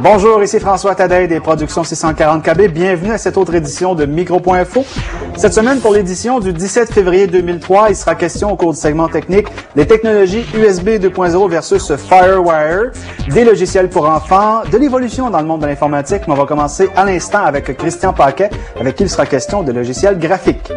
Bonjour, ici François Tadei des Productions 640KB. Bienvenue à cette autre édition de Micro.info. Cette semaine, pour l'édition du 17 février 2003, il sera question au cours du segment technique des technologies USB 2.0 versus FireWire, des logiciels pour enfants, de l'évolution dans le monde de l'informatique. Mais on va commencer à l'instant avec Christian Paquet, avec qui il sera question de logiciels graphiques.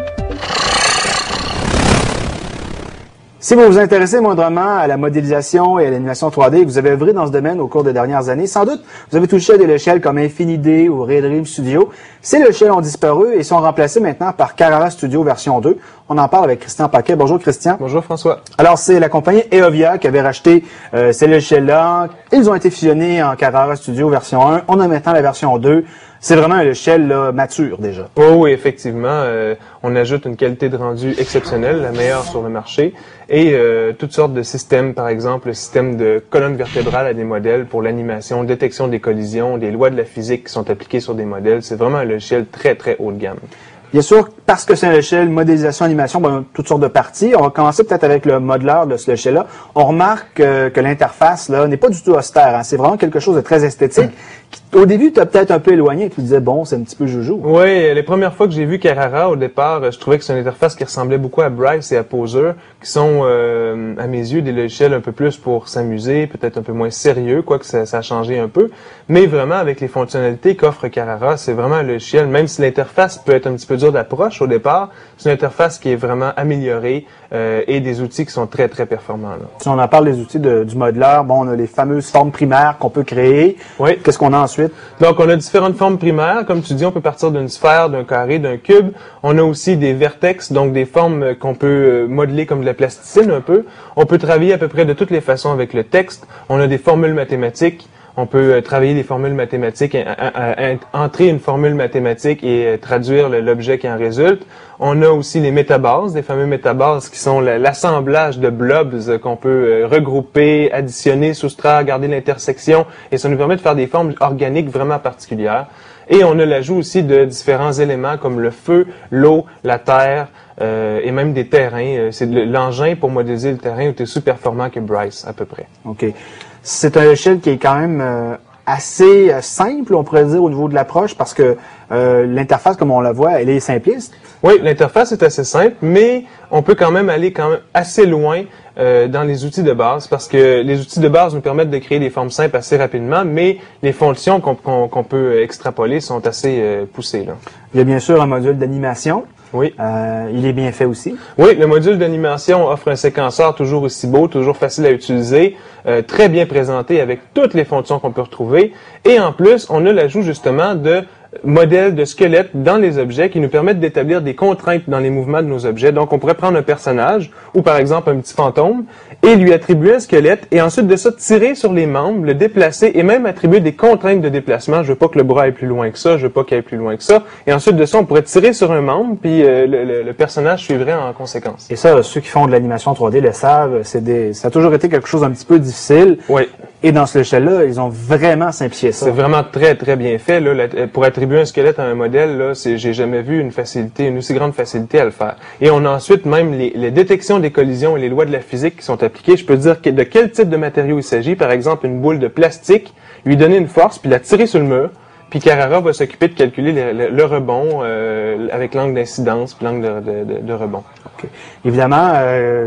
Si vous vous intéressez moindrement à la modélisation et à l'animation 3D, que vous avez œuvré dans ce domaine au cours des dernières années, sans doute, vous avez touché à des logiciels comme Infinity ou Red Dream Studio. Ces logiciels ont disparu et sont remplacés maintenant par Carrara Studio version 2. On en parle avec Christian Paquet. Bonjour Christian. Bonjour François. Alors, c'est la compagnie Eovia qui avait racheté ces logiciels-là. Ils ont été fusionnés en Carrara Studio version 1. On a maintenant la version 2. C'est vraiment un logiciel là, mature déjà. Oh, oui, effectivement. On ajoute une qualité de rendu exceptionnelle, la meilleure sur le marché, et toutes sortes de systèmes, par exemple le système de colonne vertébrale à des modèles pour l'animation, détection des collisions, des lois de la physique qui sont appliquées sur des modèles. C'est vraiment un logiciel très, très haut de gamme. Bien sûr, parce que c'est un logiciel modélisation, animation, bon, toutes sortes de parties. On va commencer peut-être avec le modeleur de ce logiciel-là. On remarque que l'interface là n'est pas du tout austère. Hein. C'est vraiment quelque chose de très esthétique. Au début, tu as peut-être un peu éloigné. Tu disais, bon, c'est un petit peu joujou. Oui, les premières fois que j'ai vu Carrara, au départ, je trouvais que c'est une interface qui ressemblait beaucoup à Bryce et à Poser, qui sont, à mes yeux, des logiciels un peu plus pour s'amuser, peut-être un peu moins sérieux, quoique ça a changé un peu. Mais vraiment, avec les fonctionnalités qu'offre Carrara, c'est vraiment un logiciel, même si l'interface peut être un petit peu dure d'approche au départ, c'est une interface qui est vraiment améliorée et des outils qui sont très, très performants. Là. Si on en parle des outils du modeleur, bon, on a les fameuses formes primaires qu'on peut créer. Oui. Qu'est-ce qu'on a ensuite? Donc, on a différentes formes primaires. Comme tu dis, on peut partir d'une sphère, d'un carré, d'un cube. On a aussi des vertex, donc des formes qu'on peut modeler comme de la plasticine un peu. On peut travailler à peu près de toutes les façons avec le texte. On a des formules mathématiques. On peut travailler des formules mathématiques, entrer une formule mathématique et traduire l'objet qui en résulte. On a aussi les métabases, des fameux métabases qui sont l'assemblage de blobs qu'on peut regrouper, additionner, soustraire, garder l'intersection, et ça nous permet de faire des formes organiques vraiment particulières. Et on a l'ajout aussi de différents éléments comme le feu, l'eau, la terre, et même des terrains. C'est l'engin pour modéliser le terrain est aussi performant que Bryce, à peu près. OK. C'est un logiciel qui est quand même assez simple, on pourrait dire, au niveau de l'approche, parce que l'interface, comme on la voit, elle est simpliste. Oui, l'interface est assez simple, mais on peut quand même aller assez loin dans les outils de base, parce que les outils de base nous permettent de créer des formes simples assez rapidement, mais les fonctions qu'on peut extrapoler sont assez poussées. Là. Il y a bien sûr un module d'animation. Oui. Il est bien fait aussi. Oui, le module d'animation offre un séquenceur toujours aussi beau, toujours facile à utiliser, très bien présenté avec toutes les fonctions qu'on peut retrouver. Et en plus, on a l'ajout justement de modèles de squelettes dans les objets qui nous permettent d'établir des contraintes dans les mouvements de nos objets. Donc, on pourrait prendre un personnage ou par exemple un petit fantôme et lui attribuer un squelette et ensuite de ça tirer sur les membres, le déplacer et même attribuer des contraintes de déplacement. Je veux pas que le bras aille plus loin que ça, je veux pas qu'il aille plus loin que ça. Et ensuite de ça, on pourrait tirer sur un membre puis le personnage suivrait en conséquence. Et ça, ceux qui font de l'animation 3D le savent, ça a toujours été quelque chose d'un petit peu difficile. Oui. Et dans ce logiciel-là, ils ont vraiment simplifié ça. C'est vraiment très, très bien fait. Là, pour attribuer un squelette à un modèle, là, j'ai jamais vu une aussi grande facilité à le faire. Et on a ensuite même les détections des collisions et les lois de la physique qui sont appliquées. Je peux dire de quel type de matériau il s'agit. Par exemple, une boule de plastique, lui donner une force, puis la tirer sur le mur. Puis Carrara va s'occuper de calculer le rebond avec l'angle d'incidence puis l'angle de rebond. Okay. Évidemment,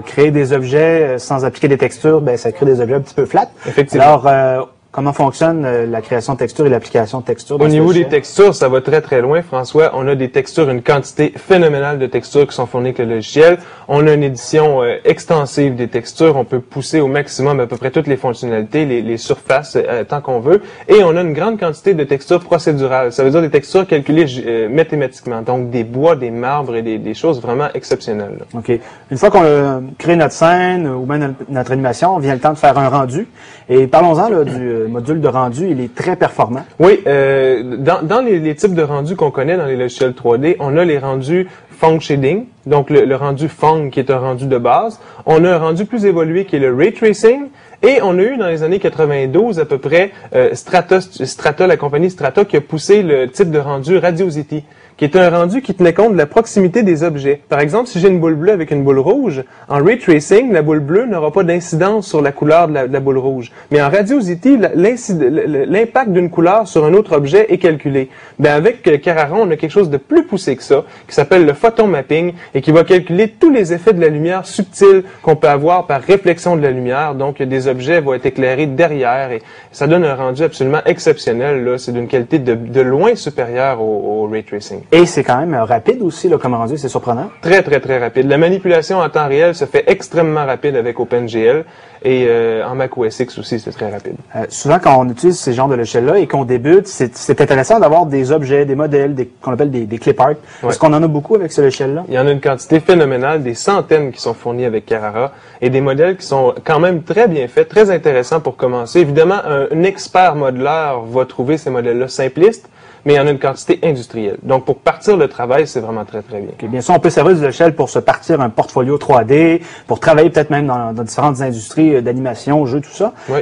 créer des objets sans appliquer des textures, ben ça crée des objets un petit peu flats. Effectivement. Alors, comment fonctionne la création de textures et l'application de textures? Au niveau des textures, ça va très très loin, François. On a des textures, une quantité phénoménale de textures qui sont fournies avec le logiciel. On a une édition extensive des textures. On peut pousser au maximum à peu près toutes les fonctionnalités, les surfaces, tant qu'on veut. Et on a une grande quantité de textures procédurales. Ça veut dire des textures calculées mathématiquement. Donc des bois, des marbres et des choses vraiment exceptionnelles. Là. OK. Une fois qu'on a créé notre scène ou même notre animation, vient le temps de faire un rendu. Et parlons-en là, le module de rendu, il est très performant. Oui, dans les types de rendus qu'on connaît dans les logiciels 3D, on a les rendus Phong Shading, donc le rendu Phong qui est un rendu de base. On a un rendu plus évolué qui est le Ray Tracing. Et on a eu dans les années 92 à peu près Strata, la compagnie Strata qui a poussé le type de rendu Radiosity, qui est un rendu qui tenait compte de la proximité des objets. Par exemple, si j'ai une boule bleue avec une boule rouge, en Ray Tracing, la boule bleue n'aura pas d'incidence sur la couleur de la boule rouge. Mais en Radiosity, l'impact d'une couleur sur un autre objet est calculé. Ben avec Carrara, on a quelque chose de plus poussé que ça, qui s'appelle le photon mapping, et qui va calculer tous les effets de la lumière subtile qu'on peut avoir par réflexion de la lumière. Donc, des objets vont être éclairés derrière, et ça donne un rendu absolument exceptionnel. Là, c'est d'une qualité de loin supérieure au Ray Tracing. Et c'est quand même rapide aussi, là, comme rendu, c'est surprenant. Très, très, très rapide. La manipulation en temps réel se fait extrêmement rapide avec OpenGL et en Mac OS X aussi, c'est très rapide. Souvent, quand on utilise ces genres de logiciels-là et qu'on débute, c'est intéressant d'avoir des objets, des modèles, qu'on appelle des clip art. Ouais. Est-ce qu'on en a beaucoup avec ce logiciel-là? Il y en a une quantité phénoménale, des centaines qui sont fournis avec Carrara et des modèles qui sont quand même très bien faits, très intéressants pour commencer. Évidemment, un expert modeleur va trouver ces modèles-là simplistes, mais il y en a une quantité industrielle. Donc, pour partir le travail, c'est vraiment très, très bien. Okay, bien sûr, on peut servir du logiciel pour se partir un portfolio 3D, pour travailler peut-être même dans différentes industries d'animation, jeux, tout ça. Oui.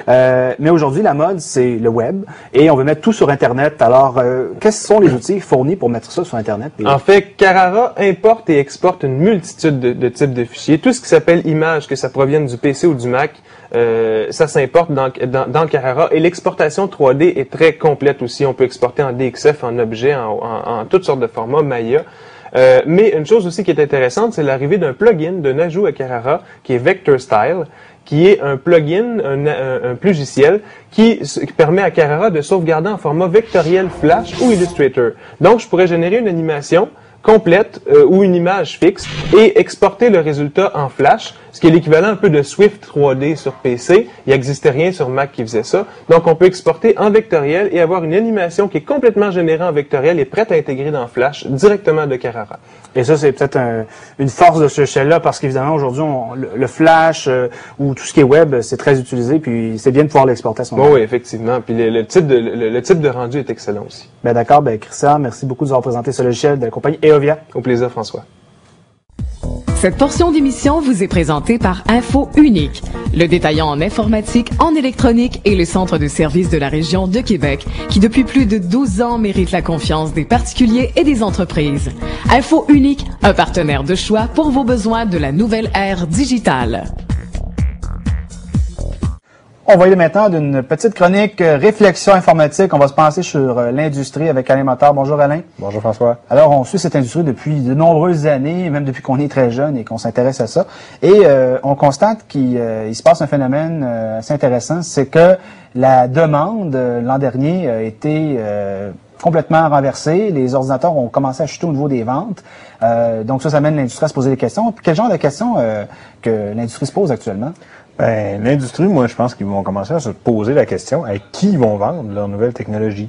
Mais aujourd'hui, la mode, c'est le web, et on veut mettre tout sur Internet. Alors, quels sont les outils fournis pour mettre ça sur Internet? En fait, Carrara importe et exporte une multitude de types de fichiers. Tout ce qui s'appelle image, que ça provienne du PC ou du Mac, ça s'importe dans Carrara. Et l'exportation 3D est très complète aussi. On peut exporter en DXF, en objet, en toutes sortes de formats, Maya. Mais une chose aussi qui est intéressante, c'est l'arrivée d'un plugin, d'un ajout à Carrara, qui est Vector Style, qui est un plugin, un logiciel qui permet à Carrara de sauvegarder en format vectoriel Flash ou Illustrator. Donc, je pourrais générer une animation complète ou une image fixe et exporter le résultat en Flash, ce qui est l'équivalent un peu de Swift 3D sur PC. Il n'existait rien sur Mac qui faisait ça. Donc, on peut exporter en vectoriel et avoir une animation qui est complètement générée en vectoriel et prête à intégrer dans Flash directement de Carrara. Et ça, c'est peut-être une force de ce logiciel-là parce qu'évidemment, aujourd'hui, le Flash ou tout ce qui est web, c'est très utilisé, puis c'est bien de pouvoir l'exporter à ce moment-là. Oui, effectivement. Puis le type de rendu est excellent aussi. Ben d'accord. Ben Christian, merci beaucoup de nous avoir présenté ce logiciel de la compagnie Eovia. Au plaisir, François. Cette portion d'émission vous est présentée par Info Unique, le détaillant en informatique, en électronique et le centre de services de la région de Québec, qui depuis plus de 12 ans mérite la confiance des particuliers et des entreprises. Info Unique, un partenaire de choix pour vos besoins de la nouvelle ère digitale. On va y aller maintenant d'une petite chronique réflexion informatique. On va se pencher sur l'industrie avec Alain Moteur. Bonjour Alain. Bonjour François. Alors, on suit cette industrie depuis de nombreuses années, même depuis qu'on est très jeune et qu'on s'intéresse à ça. Et on constate qu'il se passe un phénomène assez intéressant, c'est que la demande l'an dernier a été complètement renversée. Les ordinateurs ont commencé à chuter au niveau des ventes. Donc ça amène l'industrie à se poser des questions. Puis quel genre de questions que l'industrie se pose actuellement? Ben, l'industrie, moi, je pense qu'ils vont commencer à se poser la question à qui ils vont vendre leurs nouvelles technologies.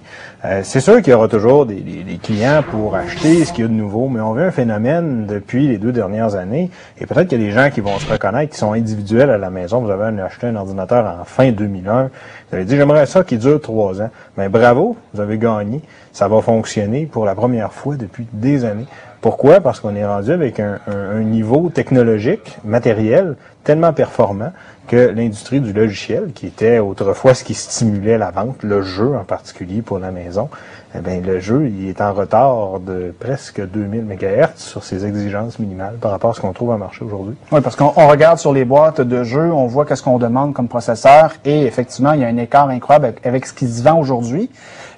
C'est sûr qu'il y aura toujours des clients pour acheter ce qu'il y a de nouveau, mais on voit un phénomène depuis les 2 dernières années, et peut-être qu'il y a des gens qui vont se reconnaître, qui sont individuels à la maison. Vous avez acheté un ordinateur en fin 2001, vous avez dit, j'aimerais ça qui dure 3 ans. Ben, bravo, vous avez gagné. Ça va fonctionner pour la première fois depuis des années. Pourquoi? Parce qu'on est rendu avec un niveau technologique, matériel, tellement performant que l'industrie du logiciel, qui était autrefois ce qui stimulait la vente, le jeu en particulier pour la maison, eh bien, le jeu, il est en retard de presque 2000 MHz sur ses exigences minimales par rapport à ce qu'on trouve en marché aujourd'hui. Oui, parce qu'on regarde sur les boîtes de jeux, on voit qu'est-ce qu'on demande comme processeur et effectivement, il y a un écart incroyable avec ce qui se vend aujourd'hui.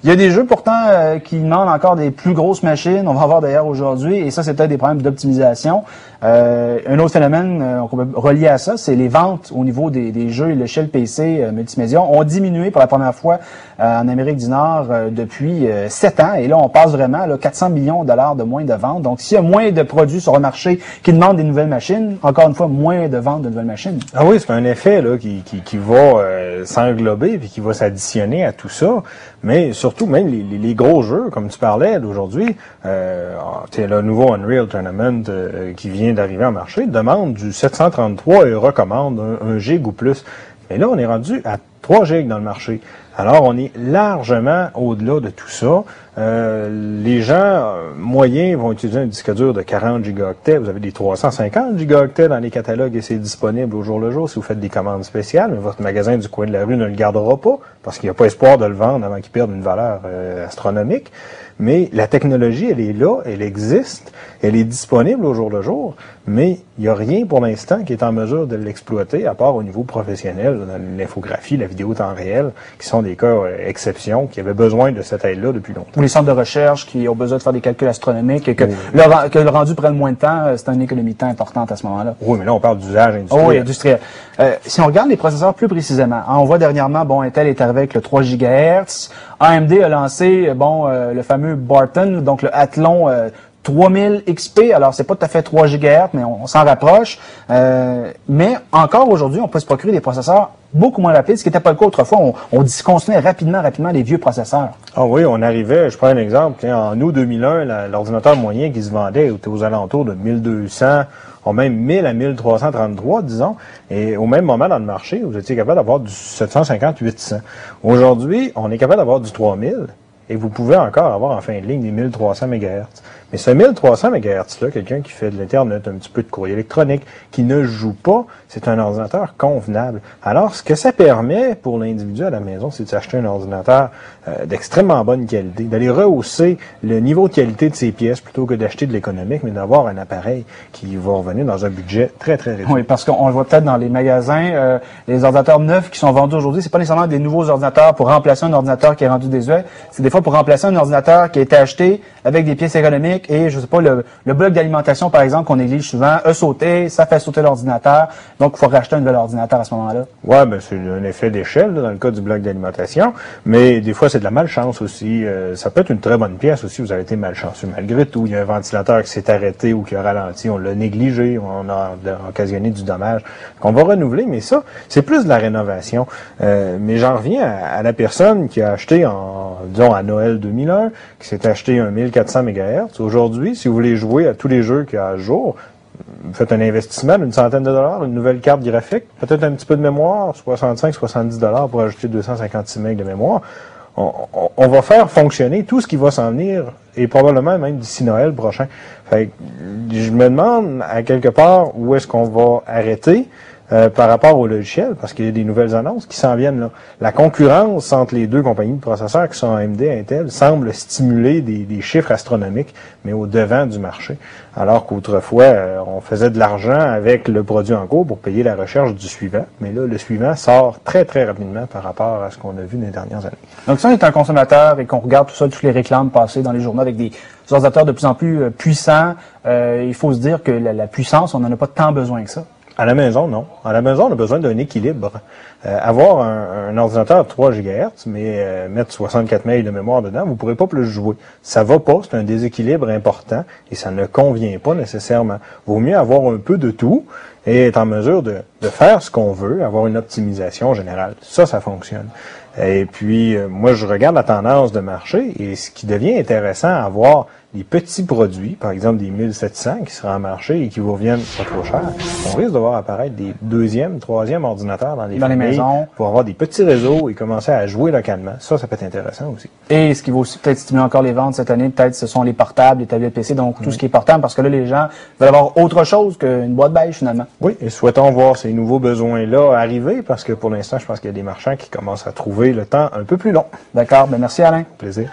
Il y a des jeux pourtant qui demandent encore des plus grosses machines. On va en voir d'ailleurs aujourd'hui et ça, c'est peut-être des problèmes d'optimisation. Un autre phénomène qu'on peut relier à ça, c'est les ventes au niveau des jeux et l'échelle PC multimédia ont diminué pour la première fois en Amérique du Nord depuis 7 ans. Et là, on passe vraiment à 400 millions de dollars de moins de ventes. Donc, s'il y a moins de produits sur le marché qui demandent des nouvelles machines, encore une fois, moins de ventes de nouvelles machines. Ah oui, c'est un effet là qui va s'englober puis qui va s'additionner à tout ça. Mais surtout, même les gros jeux, comme tu parlais d'aujourd'hui, le nouveau Unreal Tournament qui vient d'arriver en marché, demande du 733 et recommande 1 gig ou plus. Mais là, on est rendu à 3 gigs dans le marché. Alors, on est largement au-delà de tout ça. Les gens moyens vont utiliser un disque dur de 40 gigaoctets. Vous avez des 350 gigaoctets dans les catalogues et c'est disponible au jour le jour si vous faites des commandes spéciales. Mais votre magasin du coin de la rue ne le gardera pas parce qu'il n'y a pas espoir de le vendre avant qu'il perde une valeur astronomique. Mais la technologie, elle est là, elle existe, elle est disponible au jour le jour, mais il n'y a rien pour l'instant qui est en mesure de l'exploiter, à part au niveau professionnel, dans l'infographie, la vidéo temps réel, qui sont des cas exceptions, qui avaient besoin de cette aide-là depuis longtemps. Ou les centres de recherche qui ont besoin de faire des calculs astronomiques et que le rendu prenne moins de temps, c'est une économie de temps importante à ce moment-là. Oui, mais là, on parle d'usage industriel. Oh, oui, industriel. Si on regarde les processeurs plus précisément, on voit dernièrement, Intel est arrivé avec le 3 GHz. AMD a lancé, le fameux Barton, donc le Athlon 3000 XP. Alors, c'est pas tout à fait 3 GHz, mais on s'en rapproche. Mais encore aujourd'hui, on peut se procurer des processeurs beaucoup moins rapides, ce qui n'était pas le cas autrefois. On discontinuait rapidement les vieux processeurs. Ah oui, on arrivait, je prends un exemple, en août 2001, l'ordinateur moyen qui se vendait était aux alentours de 1200, même 1000 à 1333, disons. Et au même moment dans le marché, vous étiez capable d'avoir du 750-800. Aujourd'hui, on est capable d'avoir du 3000 et vous pouvez encore avoir en fin de ligne des 1300 MHz. Mais ce 1300 MHz-là, quelqu'un qui fait de l'Internet, un petit peu de courrier électronique, qui ne joue pas, c'est un ordinateur convenable. Alors, ce que ça permet pour l'individu à la maison, c'est de s'acheter un ordinateur d'extrêmement bonne qualité, d'aller rehausser le niveau de qualité de ses pièces plutôt que d'acheter de l'économique, mais d'avoir un appareil qui va revenir dans un budget très, très réduit. Oui, parce qu'on le voit peut-être dans les magasins, les ordinateurs neufs qui sont vendus aujourd'hui, c'est pas nécessairement des nouveaux ordinateurs pour remplacer un ordinateur qui est rendu désuet, c'est des fois pour remplacer un ordinateur qui a été acheté avec des pièces économiques et, je sais pas, le bloc d'alimentation, par exemple, qu'on néglige souvent, a sauté, ça fait sauter l'ordinateur, donc il faut racheter un nouvel ordinateur à ce moment-là. Ouais, ben c'est un effet d'échelle dans le cas du bloc d'alimentation, mais des fois c'est de la malchance aussi. Ça peut être une très bonne pièce aussi, vous avez été malchanceux malgré tout. Il y a un ventilateur qui s'est arrêté ou qui a ralenti, on l'a négligé, on a occasionné du dommage qu'on va renouveler, mais ça, c'est plus de la rénovation. Mais j'en reviens à la personne qui a acheté disons à Noël 2001, qui s'est acheté un 1400 MHz. Aujourd'hui, si vous voulez jouer à tous les jeux qu'il y a à jour, vous faites un investissement d'une centaine de dollars, une nouvelle carte graphique, peut-être un petit peu de mémoire, 65-70 $ pour ajouter 256 MB de mémoire. On va faire fonctionner tout ce qui va s'en venir et probablement même d'ici Noël prochain. Fait que, je me demande à quelque part où est-ce qu'on va arrêter par rapport au logiciel, parce qu'il y a des nouvelles annonces qui s'en viennent là. La concurrence entre les deux compagnies de processeurs qui sont AMD et Intel semble stimuler des chiffres astronomiques, mais au devant du marché. Alors qu'autrefois, on faisait de l'argent avec le produit en cours pour payer la recherche du suivant, mais là, le suivant sort très, très rapidement par rapport à ce qu'on a vu dans les dernières années. Donc, si on est un consommateur et qu'on regarde tout ça, toutes les réclames passées dans les journaux avec des ordinateurs de plus en plus puissants, il faut se dire que la puissance, on n'en a pas tant besoin que ça. À la maison, non. À la maison, on a besoin d'un équilibre. Avoir un ordinateur de 3 GHz, mais mettre 64 MB de mémoire dedans, vous ne pourrez pas plus jouer. Ça va pas, c'est un déséquilibre important et ça ne convient pas nécessairement. Vaut mieux avoir un peu de tout et être en mesure de faire ce qu'on veut, avoir une optimisation générale. Ça fonctionne. Et puis, moi, je regarde la tendance de marché et ce qui devient intéressant à voir des petits produits, par exemple des 1700 qui seraient en marché et qui vous reviennent pas trop cher, on risque de voir apparaître des deuxième, troisième ordinateurs dans les maisons pour avoir des petits réseaux et commencer à jouer localement. Ça peut être intéressant aussi. Et ce qui va aussi peut-être stimuler encore les ventes cette année, peut-être ce sont les portables, les tablettes PC, donc tout ce qui est portable, parce que là, les gens veulent avoir autre chose qu'une boîte beige finalement. Oui, et souhaitons voir ces nouveaux besoins-là arriver, parce que pour l'instant, je pense qu'il y a des marchands qui commencent à trouver le temps un peu plus long. D'accord, merci Alain. Plaisir.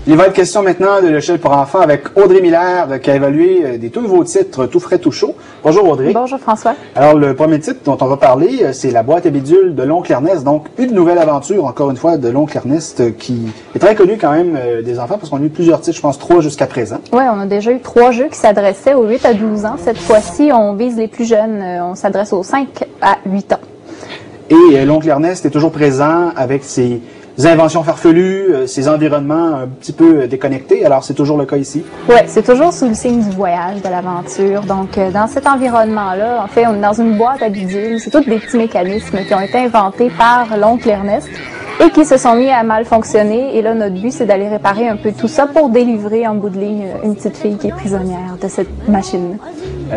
Il va être question maintenant de logiciel pour enfants avec Audrey Miller qui a évalué des tout nouveaux titres tout frais, tout chaud. Bonjour Audrey. Bonjour François. Alors le premier titre dont on va parler, c'est la boîte à bidules de l'oncle Ernest. Donc une nouvelle aventure, encore une fois, de l'oncle Ernest qui est très connu quand même des enfants parce qu'on a eu plusieurs titres, je pense 3 jusqu'à présent. Oui, on a déjà eu 3 jeux qui s'adressaient aux 8 à 12 ans. Cette fois-ci, on vise les plus jeunes. On s'adresse aux 5 à 8 ans. Et l'oncle Ernest est toujours présent avec ses inventions farfelues, ces environnements un petit peu déconnectés. Alors, c'est toujours le cas ici? Oui, c'est toujours sous le signe du voyage, de l'aventure. Donc, dans cet environnement-là, en fait, on est dans une boîte à bidules. C'est tous des petits mécanismes qui ont été inventés par l'oncle Ernest. et qui se sont mis à mal fonctionner. Et là, notre but, c'est d'aller réparer un peu tout ça pour délivrer en bout de ligne une petite fille qui est prisonnière de cette machine.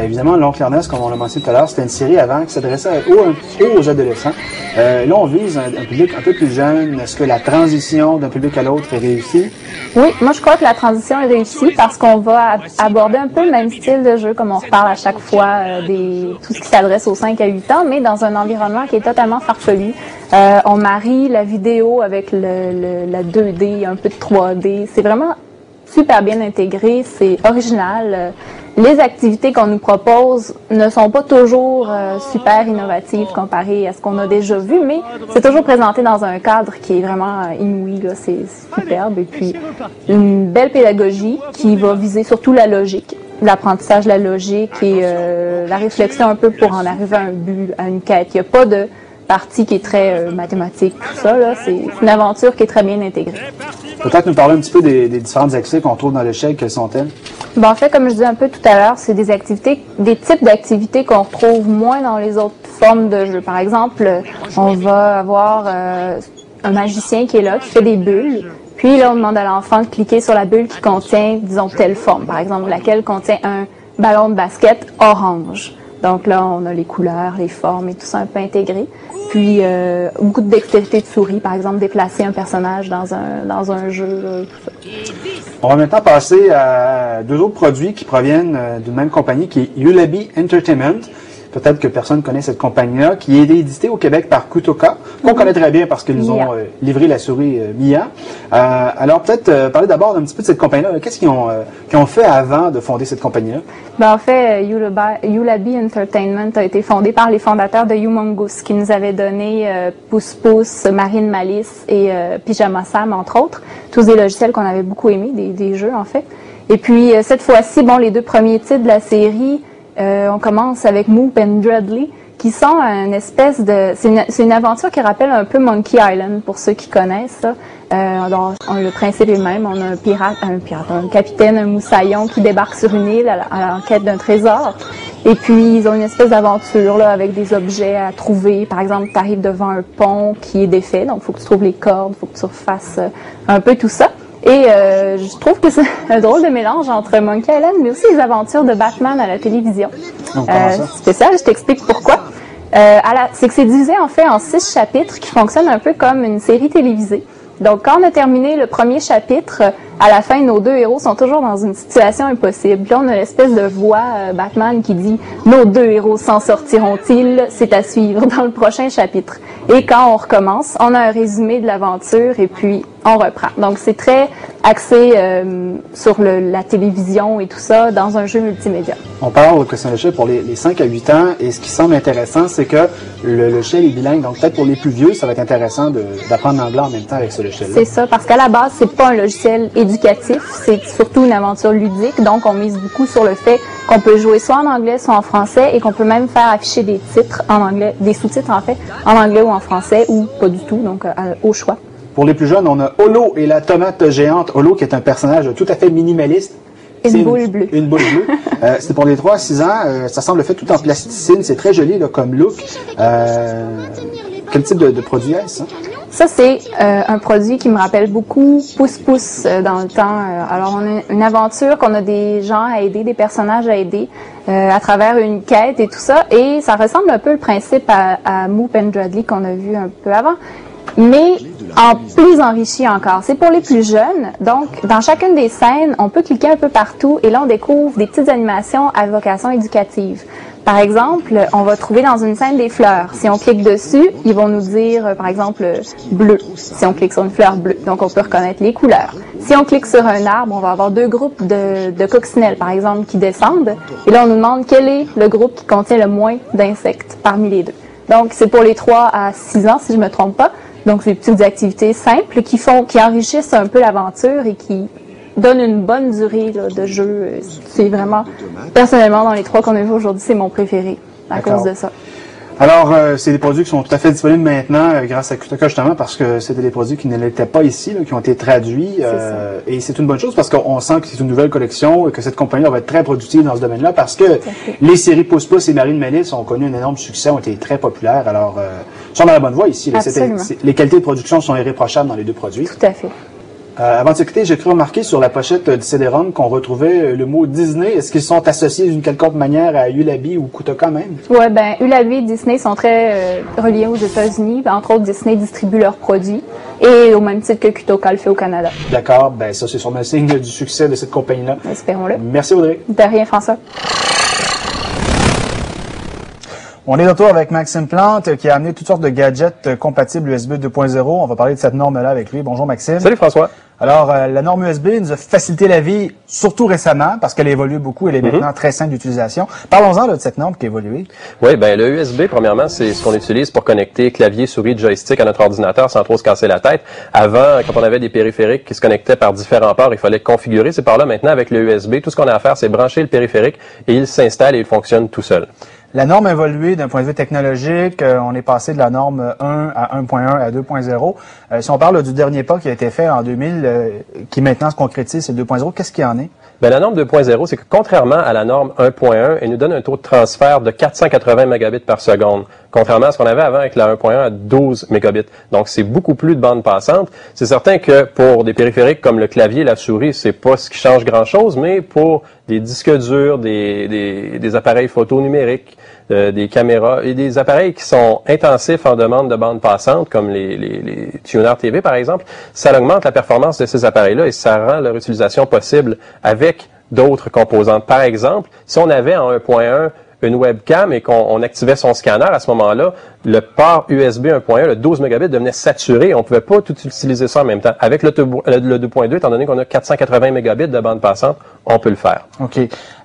Évidemment, l'Oncle Ernest, comme on l'a mentionné tout à l'heure, c'était une série avant qui s'adressait aux adolescents. Là, on vise un public un peu plus jeune. Est-ce que la transition d'un public à l'autre est réussie? Oui, moi je crois que la transition est réussie parce qu'on va aborder un peu le même style de jeu comme on reparle à chaque fois tout ce qui s'adresse aux 5 à 8 ans, mais dans un environnement qui est totalement farfelu. On marie la vidéo avec la 2D, un peu de 3D. C'est vraiment super bien intégré, c'est original. Les activités qu'on nous propose ne sont pas toujours super innovatives comparées à ce qu'on a déjà vu, mais c'est toujours présenté dans un cadre qui est vraiment inouï, là, c'est superbe. Et puis, une belle pédagogie qui va viser surtout la logique, l'apprentissage de la logique et la réflexion un peu pour en arriver à un but, à une quête. Il n'y a pas de partie qui est très mathématique, tout ça, là. C'est une aventure qui est très bien intégrée. Peut-être nous parler un petit peu des différentes activités qu'on trouve dans l'échec. Quelles sont-elles? Ben, en fait, comme je disais un peu tout à l'heure, c'est des types d'activités qu'on retrouve moins dans les autres formes de jeu. Par exemple, on va avoir un magicien qui est là, qui fait des bulles. Puis là, on demande à l'enfant de cliquer sur la bulle qui contient, disons, telle forme. Par exemple, laquelle contient un ballon de basket orange. Donc là, on a les couleurs, les formes et tout ça un peu intégré. Puis, beaucoup de dextérité de souris, par exemple, déplacer un personnage dans un jeu, tout ça. On va maintenant passer à deux autres produits qui proviennent d'une même compagnie, qui est Eulabi Entertainment. Peut-être que personne ne connaît cette compagnie-là, qui est éditée au Québec par Kutoka, qu'on connaît très bien parce qu'ils ont livré la souris Mia. Alors, peut-être parler d'abord un petit peu de cette compagnie-là. Qu'est-ce qu'ils ont fait avant de fonder cette compagnie-là? Ben, en fait, Eulabi Entertainment a été fondé par les fondateurs de Humongous, qui nous avaient donné Pouce Pouce, Marine Malice et Pyjama Sam, entre autres. Tous des logiciels qu'on avait beaucoup aimés, des jeux, en fait. Et puis, cette fois-ci, bon, les deux premiers titres de la série, on commence avec Moop and Dreadly, qui sont une espèce de... C'est une aventure qui rappelle un peu Monkey Island, pour ceux qui connaissent ça. Le principe est le même. On a un capitaine, un moussaillon qui débarque sur une île à l'enquête d'un trésor. Et puis, ils ont une espèce d'aventure là avec des objets à trouver. Par exemple, tu arrives devant un pont qui est défait, donc il faut que tu trouves les cordes, il faut que tu refasses un peu tout ça. Et je trouve que c'est un drôle de mélange entre Monkey Island, mais aussi les aventures de Batman à la télévision. Spécial, je t'explique pourquoi. C'est que c'est divisé en fait en 6 chapitres qui fonctionnent un peu comme une série télévisée. Donc, quand on a terminé le premier chapitre, à la fin, nos deux héros sont toujours dans une situation impossible. Puis on a l'espèce de voix Batman qui dit « Nos deux héros s'en sortiront-ils? C'est à suivre dans le prochain chapitre. » Et quand on recommence, on a un résumé de l'aventure et puis on reprend. Donc, c'est très axé sur la télévision et tout ça dans un jeu multimédia. On parle que c'est un logiciel pour les 5 à 8 ans et ce qui semble intéressant, c'est que le logiciel est bilingue. Donc, peut-être pour les plus vieux, ça va être intéressant d'apprendre l'anglais en même temps avec ce logiciel-là. C'est ça, parce qu'à la base, c'est pas un logiciel éducatif, c'est surtout une aventure ludique. Donc, on mise beaucoup sur le fait qu'on peut jouer soit en anglais, soit en français et qu'on peut même faire afficher des titres en anglais, des sous-titres en fait, en anglais ou en français ou pas du tout, donc au choix. Pour les plus jeunes, on a Holo et la tomate géante. Holo qui est un personnage tout à fait minimaliste. Une boule bleue. Une boule bleue. C'est pour les 3 à 6 ans. Ça semble fait tout en plasticine. C'est très joli là, comme look. Quel type de produit est-ce? Ça, c'est un produit qui me rappelle beaucoup Pouce Pouce dans le temps. Alors, on a une aventure qu'on a des gens à aider, des personnages à aider à travers une quête et tout ça. Et ça ressemble un peu le principe à Moop and Dreadly qu'on a vu un peu avant, mais en plus enrichi encore. C'est pour les plus jeunes. Donc, dans chacune des scènes, on peut cliquer un peu partout et là, on découvre des petites animations à vocation éducative. Par exemple, on va trouver dans une scène des fleurs. Si on clique dessus, ils vont nous dire, par exemple, bleu. Si on clique sur une fleur bleue, donc on peut reconnaître les couleurs. Si on clique sur un arbre, on va avoir 2 groupes de coccinelles, par exemple, qui descendent. Et là, on nous demande quel est le groupe qui contient le moins d'insectes parmi les deux. Donc, c'est pour les 3 à 6 ans, si je me trompe pas. Donc, c'est des petites activités simples qui enrichissent un peu l'aventure et qui donnent une bonne durée là, de jeu. C'est vraiment, personnellement, dans les 3 qu'on a vus aujourd'hui, c'est mon préféré à cause de ça. Alors, c'est des produits qui sont tout à fait disponibles maintenant grâce à Kutoka justement parce que c'était des produits qui ne l'étaient pas ici, là, qui ont été traduits. Et c'est une bonne chose parce qu'on sent que c'est une nouvelle collection et que cette compagnie va être très productive dans ce domaine-là parce que les séries Pouce Pouce et Marine Malice ont connu un énorme succès, ont été très populaires. Alors, sont dans la bonne voie ici. Là. Absolument. Les qualités de production sont irréprochables dans les deux produits. Tout à fait. Avant de se quitter, j'ai cru remarquer sur la pochette du CD-ROM qu'on retrouvait le mot Disney. Est-ce qu'ils sont associés d'une quelconque manière à Ulaby ou Kutoka même? Ouais, ben Ulaby et Disney sont très reliés aux États-Unis. Entre autres, Disney distribue leurs produits et au même titre que Kutoka le fait au Canada. D'accord, ben ça c'est sûrement un signe du succès de cette compagnie-là. Espérons-le. Merci Audrey. De rien, François. On est de retour avec Maxime Plante qui a amené toutes sortes de gadgets compatibles USB 2.0. On va parler de cette norme-là avec lui. Bonjour Maxime. Salut François. Alors, la norme USB nous a facilité la vie, surtout récemment, parce qu'elle a évolué beaucoup. Elle est maintenant très simple d'utilisation. Parlons-en là, de cette norme qui a évolué. Oui, ben le USB, premièrement, c'est ce qu'on utilise pour connecter clavier, souris, joystick à notre ordinateur sans trop se casser la tête. Avant, quand on avait des périphériques qui se connectaient par différents ports, il fallait configurer ces ports-là. Maintenant, avec le USB, tout ce qu'on a à faire, c'est brancher le périphérique et il s'installe et il fonctionne tout seul. La norme a évolué d'un point de vue technologique. On est passé de la norme 1 à 1.1 à 2.0. Si on parle du dernier pas qui a été fait en 2000, qui maintenant se concrétise, c'est 2.0, qu'est-ce qu'il y en est? Ben, la norme 2.0, c'est que contrairement à la norme 1.1, elle nous donne un taux de transfert de 480 mégabits par seconde, contrairement à ce qu'on avait avant avec la 1.1 à 12 mégabits. Donc, c'est beaucoup plus de bande passante. C'est certain que pour des périphériques comme le clavier, la souris, c'est pas ce qui change grand-chose, mais pour des disques durs, des appareils photo numériques, des caméras et des appareils qui sont intensifs en demande de bande passante, comme les tuners TV par exemple, ça augmente la performance de ces appareils-là et ça rend leur utilisation possible avec d'autres composantes. Par exemple, si on avait en 1.1 une webcam et qu'on activait son scanner, à ce moment-là, le port USB 1.1, le 12 mégabits, devenait saturé. On ne pouvait pas tout utiliser ça en même temps. Avec le 2.2, étant donné qu'on a 480 mégabits de bande passante, on peut le faire. OK.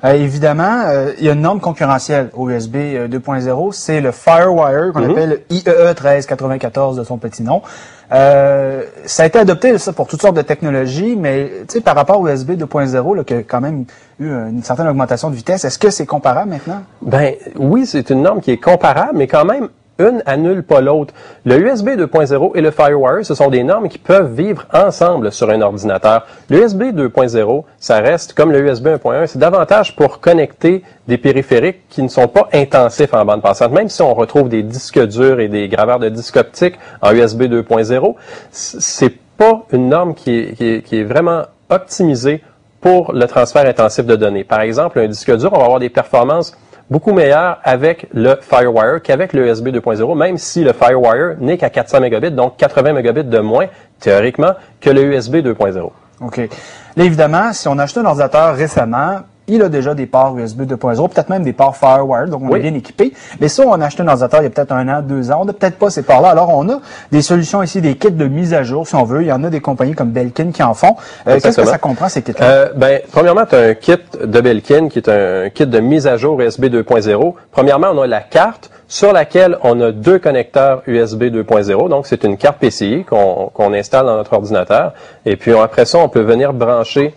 Évidemment, il y a une norme concurrentielle au USB 2.0, c'est le FireWire, qu'on appelle IEE 1394 de son petit nom. Ça a été adopté ça, pour toutes sortes de technologies, mais par rapport au USB 2.0, là, qui a quand même eu une certaine augmentation de vitesse, est-ce que c'est comparable maintenant? Ben oui, c'est une norme qui est comparable, mais quand même, une annule pas l'autre. Le USB 2.0 et le FireWire, ce sont des normes qui peuvent vivre ensemble sur un ordinateur. Le USB 2.0, ça reste comme le USB 1.1, c'est davantage pour connecter des périphériques qui ne sont pas intensifs en bande passante. Même si on retrouve des disques durs et des graveurs de disques optiques en USB 2.0, c'est pas une norme qui est vraiment optimisée pour le transfert intensif de données. Par exemple, un disque dur, on va avoir des performances beaucoup meilleur avec le FireWire qu'avec le USB 2.0, même si le FireWire n'est qu'à 400 mégabits, donc 80 mégabits de moins, théoriquement, que le USB 2.0. OK. Là, évidemment, si on a acheté un ordinateur récemment, il a déjà des ports USB 2.0, peut-être même des ports FireWire, donc on est bien équipé. Mais ça, on a acheté un ordinateur il y a peut-être 1 an, 2 ans, on n'a peut-être pas ces ports-là. Alors, on a des solutions ici, des kits de mise à jour, si on veut. Il y en a des compagnies comme Belkin qui en font. Qu'est-ce que ça comprend, ces kits-là? Premièrement, tu as un kit de Belkin qui est un kit de mise à jour USB 2.0. Premièrement, on a la carte sur laquelle on a 2 connecteurs USB 2.0. Donc, c'est une carte PCI qu'on installe dans notre ordinateur. Et puis, après ça, on peut venir brancher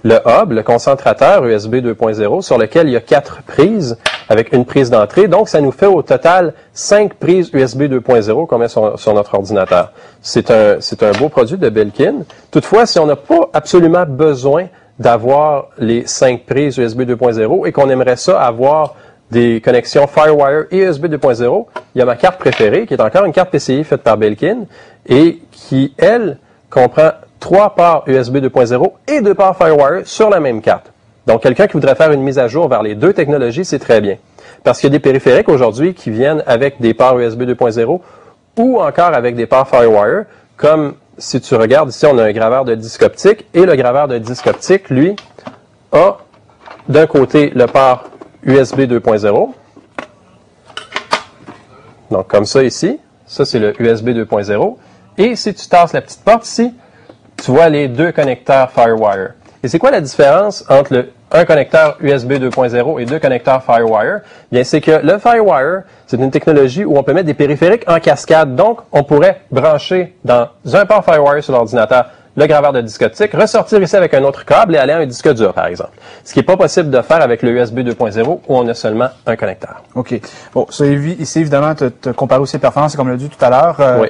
le hub, le concentrateur USB 2.0, sur lequel il y a 4 prises avec une prise d'entrée. Donc, ça nous fait au total 5 prises USB 2.0 qu'on met sur notre ordinateur. C'est un beau produit de Belkin. Toutefois, si on n'a pas absolument besoin d'avoir les 5 prises USB 2.0 et qu'on aimerait ça avoir des connexions FireWire et USB 2.0, il y a ma carte préférée, qui est encore une carte PCI faite par Belkin et qui, elle, comprend 3 ports USB 2.0 et 2 ports FireWire sur la même carte. Donc, quelqu'un qui voudrait faire une mise à jour vers les 2 technologies, c'est très bien. Parce qu'il y a des périphériques aujourd'hui qui viennent avec des ports USB 2.0 ou encore avec des ports FireWire, comme si tu regardes ici, on a un graveur de disque optique et le graveur de disque optique, lui, a d'un côté le port USB 2.0. Donc, comme ça ici, ça c'est le USB 2.0. Et si tu tasses la petite porte ici, tu vois les 2 connecteurs FireWire. Et c'est quoi la différence entre un connecteur USB 2.0 et 2 connecteurs FireWire? Bien, c'est que le FireWire, c'est une technologie où on peut mettre des périphériques en cascade. Donc, on pourrait brancher dans un port FireWire sur l'ordinateur le graveur de disque optique, ressortir ici avec un autre câble et aller à un disque dur, par exemple. Ce qui n'est pas possible de faire avec le USB 2.0 où on a seulement un connecteur. OK. Bon, ici, évidemment, tu as comparé aussi les performances, comme on l'a dit tout à l'heure. Oui.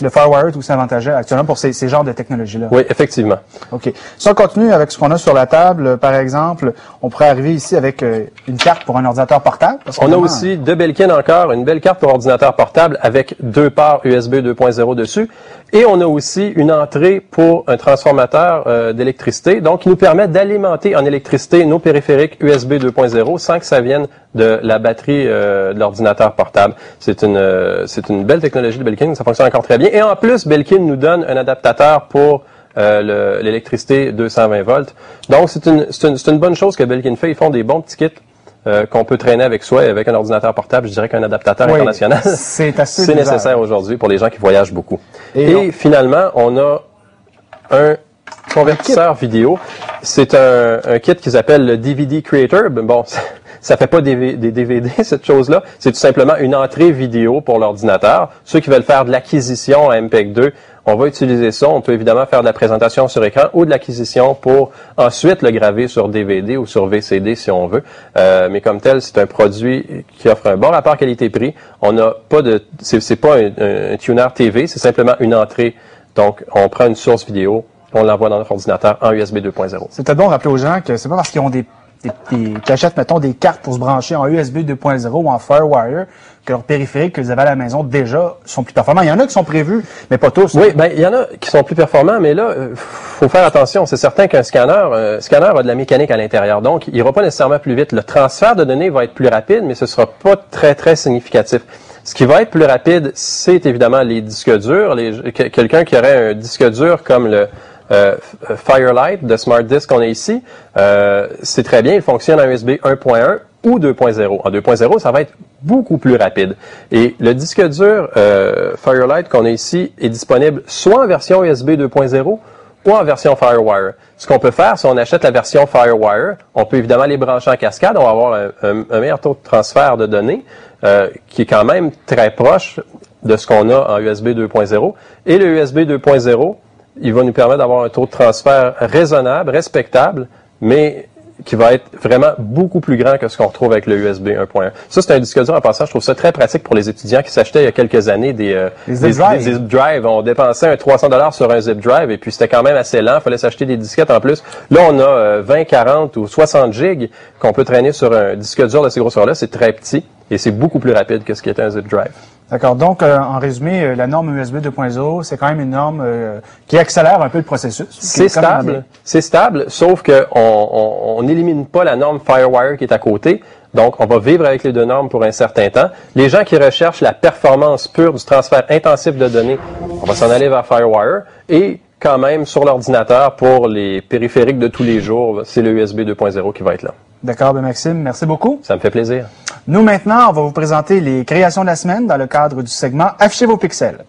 le FireWire est aussi avantageux actuellement pour ces genres de technologies-là. Oui, effectivement. OK. Si on continue avec ce qu'on a sur la table, par exemple, on pourrait arriver ici avec une carte pour un ordinateur portable. On a aussi de Belkin encore, une belle carte pour ordinateur portable avec 2 ports USB 2.0 dessus. Et on a aussi une entrée pour un transformateur d'électricité, donc qui nous permet d'alimenter en électricité nos périphériques USB 2.0 sans que ça vienne de la batterie de l'ordinateur portable. C'est une belle technologie de Belkin, ça fonctionne encore très bien. Et en plus, Belkin nous donne un adaptateur pour l'électricité 220 volts. Donc, c'est une bonne chose que Belkin fait. Ils font des bons petits kits qu'on peut traîner avec soi et avec un ordinateur portable. Je dirais qu'un adaptateur international, c'est nécessaire aujourd'hui pour les gens qui voyagent beaucoup. Et finalement, on a un convertisseur vidéo. C'est un kit qu'ils appellent le DVD Creator. Bon, ça fait pas des DVD, cette chose-là. C'est tout simplement une entrée vidéo pour l'ordinateur. Ceux qui veulent faire de l'acquisition à MPEG-2, on va utiliser ça. On peut évidemment faire de la présentation sur écran ou de l'acquisition pour ensuite le graver sur DVD ou sur VCD si on veut. Mais comme tel, c'est un produit qui offre un bon rapport qualité-prix. On n'a pas c'est pas un tuner TV, c'est simplement une entrée. Donc, on prend une source vidéo, on l'envoie dans notre ordinateur en USB 2.0. C'est peut-être bon de rappeler aux gens que c'est pas parce qu'ils ont qui achètent, mettons, des cartes pour se brancher en USB 2.0 ou en FireWire, que leurs périphériques que vous avez à la maison déjà sont plus performants. Il y en a qui sont prévus, mais pas tous. Oui, ben il y en a qui sont plus performants, mais là, faut faire attention. C'est certain qu'un scanner a de la mécanique à l'intérieur, donc il ira pas nécessairement plus vite. Le transfert de données va être plus rapide, mais ce sera pas très, très significatif. Ce qui va être plus rapide, c'est évidemment les disques durs. Quelqu'un qui aurait un disque dur comme le Firelight de Smart Disk qu'on a ici, c'est très bien, il fonctionne en USB 1.1 ou 2.0. En 2.0, ça va être beaucoup plus rapide. Et le disque dur Firelight qu'on a ici est disponible soit en version USB 2.0 ou en version FireWire. Ce qu'on peut faire, si on achète la version FireWire, on peut évidemment les brancher en cascade, on va avoir un meilleur taux de transfert de données qui est quand même très proche de ce qu'on a en USB 2.0. Et le USB 2.0, il va nous permettre d'avoir un taux de transfert raisonnable, respectable, mais qui va être vraiment beaucoup plus grand que ce qu'on retrouve avec le USB 1.1. Ça, c'est un disque dur en passant. Je trouve ça très pratique pour les étudiants qui s'achetaient il y a quelques années des zip drive. On dépensait un $300 sur un zip drive et puis c'était quand même assez lent. Il fallait s'acheter des disquettes en plus. Là, on a 20, 40 ou 60 gigs qu'on peut traîner sur un disque dur de ces grosseurs-là. C'est très petit et c'est beaucoup plus rapide que ce qui était un zip drive. D'accord. Donc, en résumé, la norme USB 2.0, c'est quand même une norme qui accélère un peu le processus. C'est stable, sauf que on n'élimine pas la norme FireWire qui est à côté. Donc, on va vivre avec les deux normes pour un certain temps. Les gens qui recherchent la performance pure du transfert intensif de données, on va s'en aller vers FireWire. Et quand même, sur l'ordinateur, pour les périphériques de tous les jours, c'est le USB 2.0 qui va être là. D'accord, ben Maxime, merci beaucoup. Ça me fait plaisir. Nous, maintenant, on va vous présenter les créations de la semaine dans le cadre du segment Affichez vos pixels.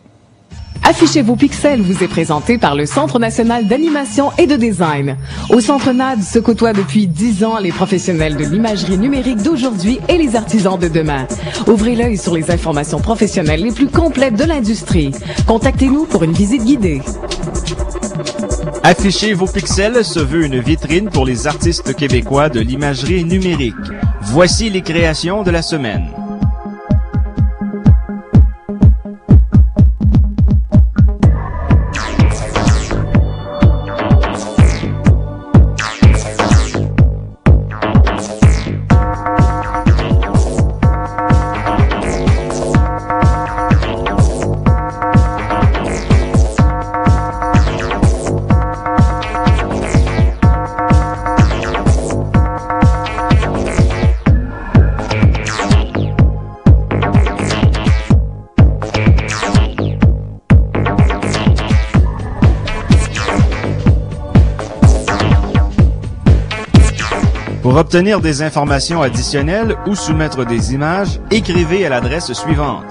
Affichez vos pixels vous est présenté par le Centre national d'animation et de design. Au Centre NAD se côtoient depuis 10 ans les professionnels de l'imagerie numérique d'aujourd'hui et les artisans de demain. Ouvrez l'œil sur les informations professionnelles les plus complètes de l'industrie. Contactez-nous pour une visite guidée. Affichez vos pixels se veut une vitrine pour les artistes québécois de l'imagerie numérique. Voici les créations de la semaine. Pour obtenir des informations additionnelles ou soumettre des images, écrivez à l'adresse suivante.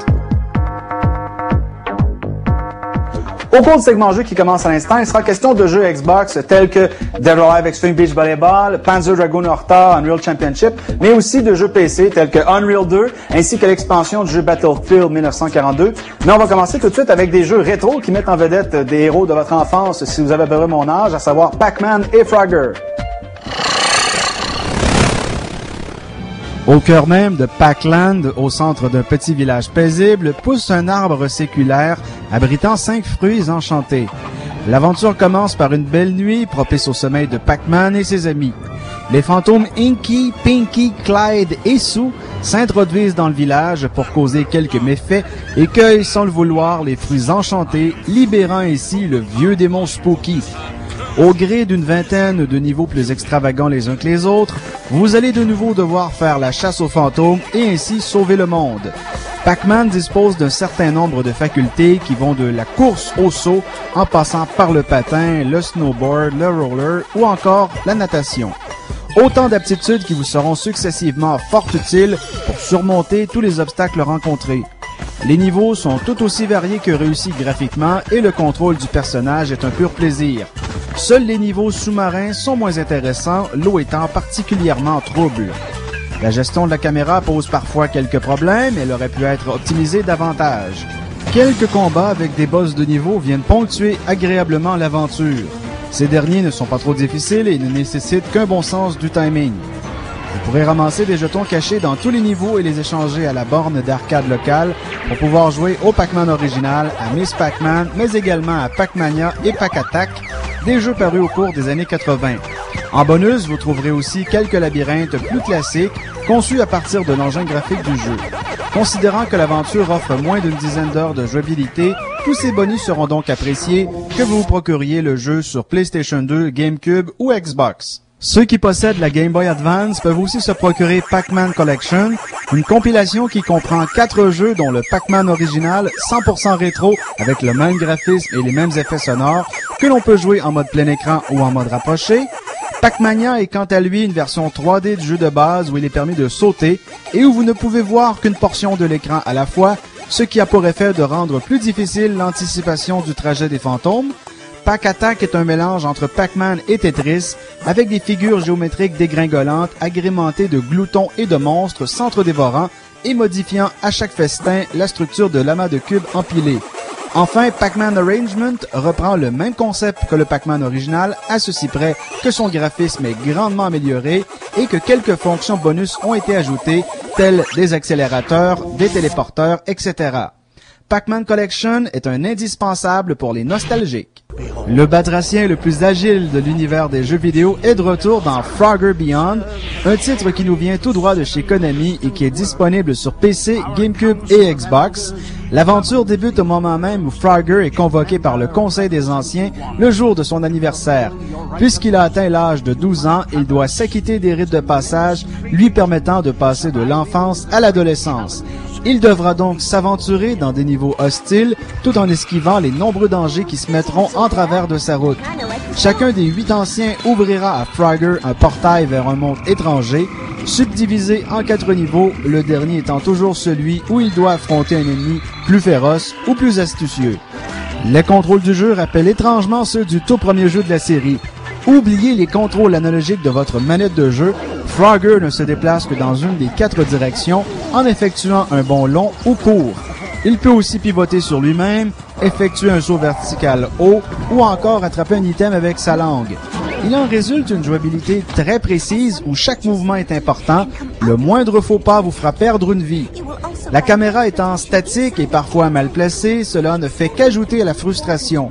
Au cours du segment jeu qui commence à l'instant, il sera question de jeux Xbox tels que Devil Live Extreme Beach Volleyball, Panzer Dragoon Horta, Unreal Championship, mais aussi de jeux PC tels que Unreal 2, ainsi que l'expansion du jeu Battlefield 1942. Mais on va commencer tout de suite avec des jeux rétro qui mettent en vedette des héros de votre enfance, si vous avez à peu près mon âge, à savoir Pac-Man et Frogger. Au cœur même de Pac-Land, au centre d'un petit village paisible, pousse un arbre séculaire abritant 5 fruits enchantés. L'aventure commence par une belle nuit propice au sommeil de Pac-Man et ses amis. Les fantômes Inky, Pinky, Clyde et Sue s'introduisent dans le village pour causer quelques méfaits et cueillent sans le vouloir les fruits enchantés, libérant ainsi le vieux démon Spooky. Au gré d'une vingtaine de niveaux plus extravagants les uns que les autres, vous allez de nouveau devoir faire la chasse aux fantômes et ainsi sauver le monde. Pac-Man dispose d'un certain nombre de facultés qui vont de la course au saut en passant par le patin, le snowboard, le roller ou encore la natation. Autant d'aptitudes qui vous seront successivement fort utiles pour surmonter tous les obstacles rencontrés. Les niveaux sont tout aussi variés que réussis graphiquement et le contrôle du personnage est un pur plaisir. Seuls les niveaux sous-marins sont moins intéressants, l'eau étant particulièrement trouble. La gestion de la caméra pose parfois quelques problèmes, elle aurait pu être optimisée davantage. Quelques combats avec des boss de niveau viennent ponctuer agréablement l'aventure. Ces derniers ne sont pas trop difficiles et ne nécessitent qu'un bon sens du timing. Vous pourrez ramasser des jetons cachés dans tous les niveaux et les échanger à la borne d'arcade locale pour pouvoir jouer au Pac-Man original, à Miss Pac-Man, mais également à Pac-Mania et Pac-Attack, des jeux parus au cours des années 80. En bonus, vous trouverez aussi quelques labyrinthes plus classiques conçus à partir de l'engin graphique du jeu. Considérant que l'aventure offre moins d'une dizaine d'heures de jouabilité, tous ces bonus seront donc appréciés que vous procuriez le jeu sur PlayStation 2, GameCube ou Xbox. Ceux qui possèdent la Game Boy Advance peuvent aussi se procurer Pac-Man Collection, une compilation qui comprend 4 jeux dont le Pac-Man original 100% rétro avec le même graphisme et les mêmes effets sonores que l'on peut jouer en mode plein écran ou en mode rapproché. Pac-Mania est quant à lui une version 3D du jeu de base où il est permis de sauter et où vous ne pouvez voir qu'une portion de l'écran à la fois, ce qui a pour effet de rendre plus difficile l'anticipation du trajet des fantômes. Pac-Attack est un mélange entre Pac-Man et Tetris, avec des figures géométriques dégringolantes agrémentées de gloutons et de monstres s'entre-dévorant et modifiant à chaque festin la structure de l'amas de cubes empilés. Enfin, Pac-Man Arrangement reprend le même concept que le Pac-Man original, à ceci près que son graphisme est grandement amélioré et que quelques fonctions bonus ont été ajoutées, telles des accélérateurs, des téléporteurs, etc. Pac-Man Collection est un indispensable pour les nostalgiques. Le batracien le plus agile de l'univers des jeux vidéo est de retour dans Frogger Beyond, un titre qui nous vient tout droit de chez Konami et qui est disponible sur PC, GameCube et Xbox. L'aventure débute au moment même où Frogger est convoqué par le Conseil des Anciens le jour de son anniversaire. Puisqu'il a atteint l'âge de 12 ans, il doit s'acquitter des rites de passage lui permettant de passer de l'enfance à l'adolescence. Il devra donc s'aventurer dans des niveaux hostiles tout en esquivant les nombreux dangers qui se mettront en travers de sa route. Chacun des 8 anciens ouvrira à Frogger un portail vers un monde étranger, subdivisé en 4 niveaux, le dernier étant toujours celui où il doit affronter un ennemi plus féroce ou plus astucieux. Les contrôles du jeu rappellent étrangement ceux du tout premier jeu de la série. Oubliez les contrôles analogiques de votre manette de jeu, Frogger ne se déplace que dans une des 4 directions en effectuant un bond long ou court. Il peut aussi pivoter sur lui-même, effectuer un saut vertical haut ou encore attraper un item avec sa langue. Il en résulte une jouabilité très précise où chaque mouvement est important, le moindre faux pas vous fera perdre une vie. La caméra étant statique et parfois mal placée, cela ne fait qu'ajouter à la frustration.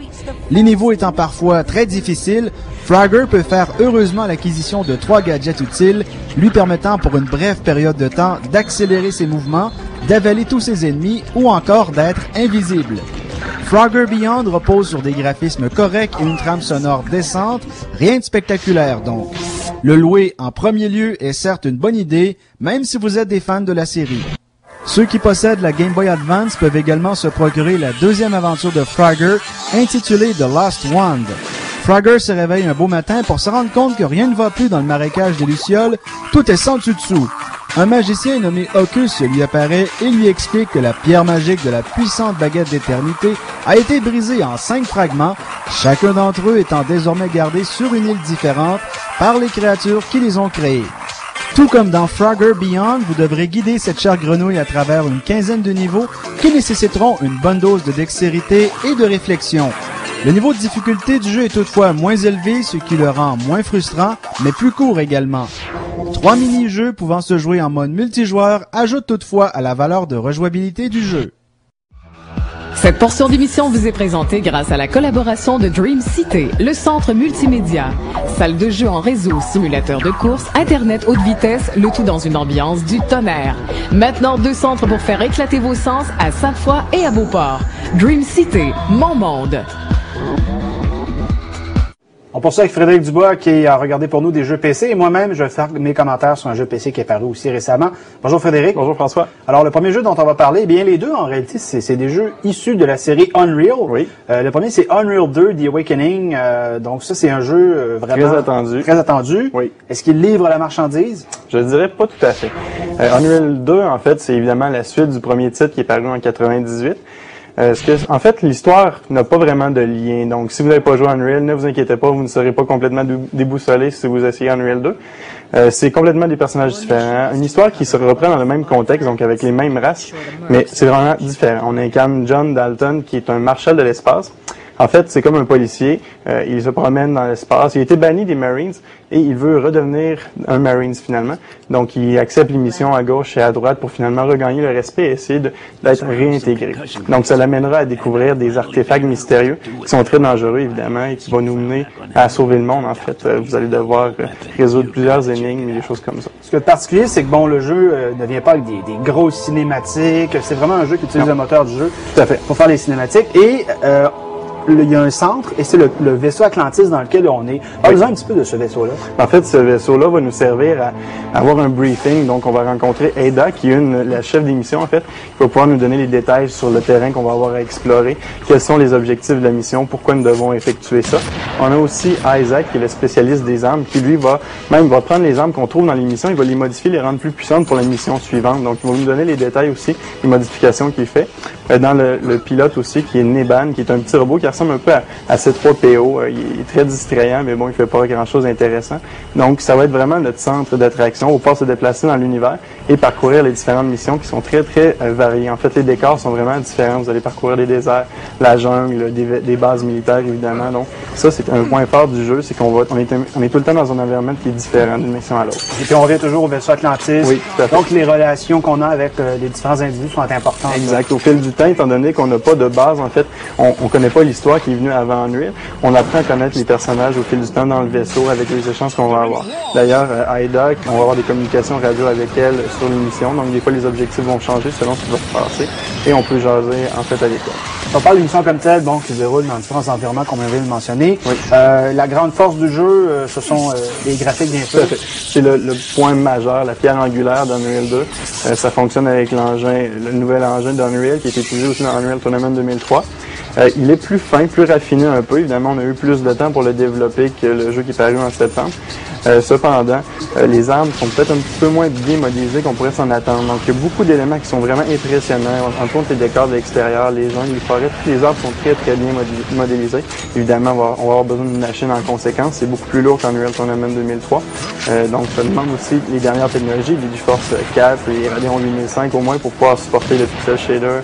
Les niveaux étant parfois très difficiles, Frogger peut faire heureusement l'acquisition de 3 gadgets utiles, lui permettant pour une brève période de temps d'accélérer ses mouvements, d'avaler tous ses ennemis ou encore d'être invisible. Frogger Beyond repose sur des graphismes corrects et une trame sonore décente, rien de spectaculaire donc. Le louer en premier lieu est certes une bonne idée, même si vous êtes des fans de la série. Ceux qui possèdent la Game Boy Advance peuvent également se procurer la deuxième aventure de Frogger, intitulée The Lost Wand. Frogger se réveille un beau matin pour se rendre compte que rien ne va plus dans le marécage des Lucioles, tout est sans dessus-dessous. Un magicien nommé Hocus lui apparaît et lui explique que la pierre magique de la puissante baguette d'éternité a été brisée en 5 fragments, chacun d'entre eux étant désormais gardé sur une île différente par les créatures qui les ont créés. Tout comme dans Frogger Beyond, vous devrez guider cette chère grenouille à travers une quinzaine de niveaux qui nécessiteront une bonne dose de dextérité et de réflexion. Le niveau de difficulté du jeu est toutefois moins élevé, ce qui le rend moins frustrant, mais plus court également. 3 mini-jeux pouvant se jouer en mode multijoueur ajoutent toutefois à la valeur de rejouabilité du jeu. Cette portion d'émission vous est présentée grâce à la collaboration de Dream City, le centre multimédia. Salle de jeu en réseau, simulateur de course, Internet haute vitesse, le tout dans une ambiance du tonnerre. Maintenant, 2 centres pour faire éclater vos sens à Sainte-Foy et à Beauport. Dream City, mon monde. On poursuit avec Frédéric Dubois qui a regardé pour nous des jeux PC et moi-même, je vais faire mes commentaires sur un jeu PC qui est paru aussi récemment. Bonjour Frédéric. Bonjour François. Alors le premier jeu dont on va parler, eh bien les deux en réalité, c'est des jeux issus de la série Unreal. Oui. Le premier c'est Unreal 2 The Awakening. Donc ça c'est un jeu vraiment très attendu. Oui. Est-ce qu'il livre la marchandise? Je dirais pas tout à fait. Unreal 2 en fait, c'est évidemment la suite du premier titre qui est paru en 98. En fait, l'histoire n'a pas vraiment de lien. Donc, si vous n'avez pas joué à Unreal, ne vous inquiétez pas, vous ne serez pas complètement déboussolé si vous essayez Unreal 2. C'est complètement des personnages différents. Une histoire qui se reprend dans le même contexte, donc avec les mêmes races, mais c'est vraiment différent. On incarne John Dalton, qui est un marshal de l'espace. En fait, c'est comme un policier. Il se promène dans l'espace. Il a été banni des Marines et il veut redevenir un Marines finalement. Donc, il accepte les missions à gauche et à droite pour finalement regagner le respect et essayer d'être réintégré. Donc, ça l'amènera à découvrir des artefacts mystérieux qui sont très dangereux évidemment et qui vont nous mener à sauver le monde. En fait, vous allez devoir résoudre plusieurs énigmes et des choses comme ça. Ce qui est particulier, c'est que bon, le jeu ne vient pas avec des grosses cinématiques. C'est vraiment un jeu qui utilise le moteur du jeu pour faire les cinématiques et il y a un centre et c'est le vaisseau Atlantis dans lequel on est. Parlez-nous un petit peu de ce vaisseau-là. En fait, ce vaisseau-là va nous servir à avoir un briefing. Donc, on va rencontrer Ada, qui est la chef d'émission, en fait, qui va pouvoir nous donner les détails sur le terrain qu'on va avoir à explorer, quels sont les objectifs de la mission, pourquoi nous devons effectuer ça. On a aussi Isaac, qui est le spécialiste des armes, qui lui va prendre les armes qu'on trouve dans les missions, il va les modifier, les rendre plus puissantes pour la mission suivante. Donc, il va nous donner les détails aussi, les modifications qu'il fait. Dans le pilote aussi, qui est Neban, qui est un petit robot qui ressemble un peu à C3PO. Il est très distrayant, mais bon, il fait pas grand-chose d'intéressant. Donc, ça va être vraiment notre centre d'attraction. On va pouvoir se déplacer dans l'univers et parcourir les différentes missions qui sont très, très variées. En fait, les décors sont vraiment différents. Vous allez parcourir les déserts, la jungle, des bases militaires, évidemment. Donc, ça, c'est un point fort du jeu, c'est qu'on est tout le temps dans un environnement qui est différent d'une mission à l'autre. Et puis, on revient toujours au vaisseau Atlantis. Oui, tout à fait. Donc, les relations qu'on a avec les différents individus sont importantes. Exact. Au fil du temps, étant donné qu'on n'a pas de base, en fait, on connaît pas l'histoire qui est venue avant Unreal. On apprend à connaître les personnages au fil du temps dans le vaisseau avec les échanges qu'on va avoir. D'ailleurs, Ada, on va avoir des communications radio avec elle sur l'émission. Donc, des fois, les objectifs vont changer selon ce qui va se passer. Et on peut jaser, en fait, avec elle. On parle d'une mission comme telle, bon, qui se déroule dans différents environnements, comme on vient de le mentionner. Oui. La grande force du jeu, ce sont les graphiques, bien sûr. C'est le point majeur, la pierre angulaire d'Unreal 2. Ça fonctionne avec le nouvel engin d'Unreal qui a été utilisé aussi dans Unreal Tournament 2003. Il est plus fin, plus raffiné un peu. Évidemment, on a eu plus de temps pour le développer que le jeu qui est paru en septembre. Cependant, les armes sont peut-être un petit peu moins bien modélisées qu'on pourrait s'en attendre. Donc, il y a beaucoup d'éléments qui sont vraiment impressionnants. Entre autres, les décors de l'extérieur, les jungles, les forêts, toutes les arbres sont très, très bien modélisés. Évidemment, on va avoir besoin d'une machine en conséquence. C'est beaucoup plus lourd qu'Unreal Tournament 2003. Donc, ça demande aussi les dernières technologies, les GeForce 4, les Radeon 8005 au moins pour pouvoir supporter le pixel shader.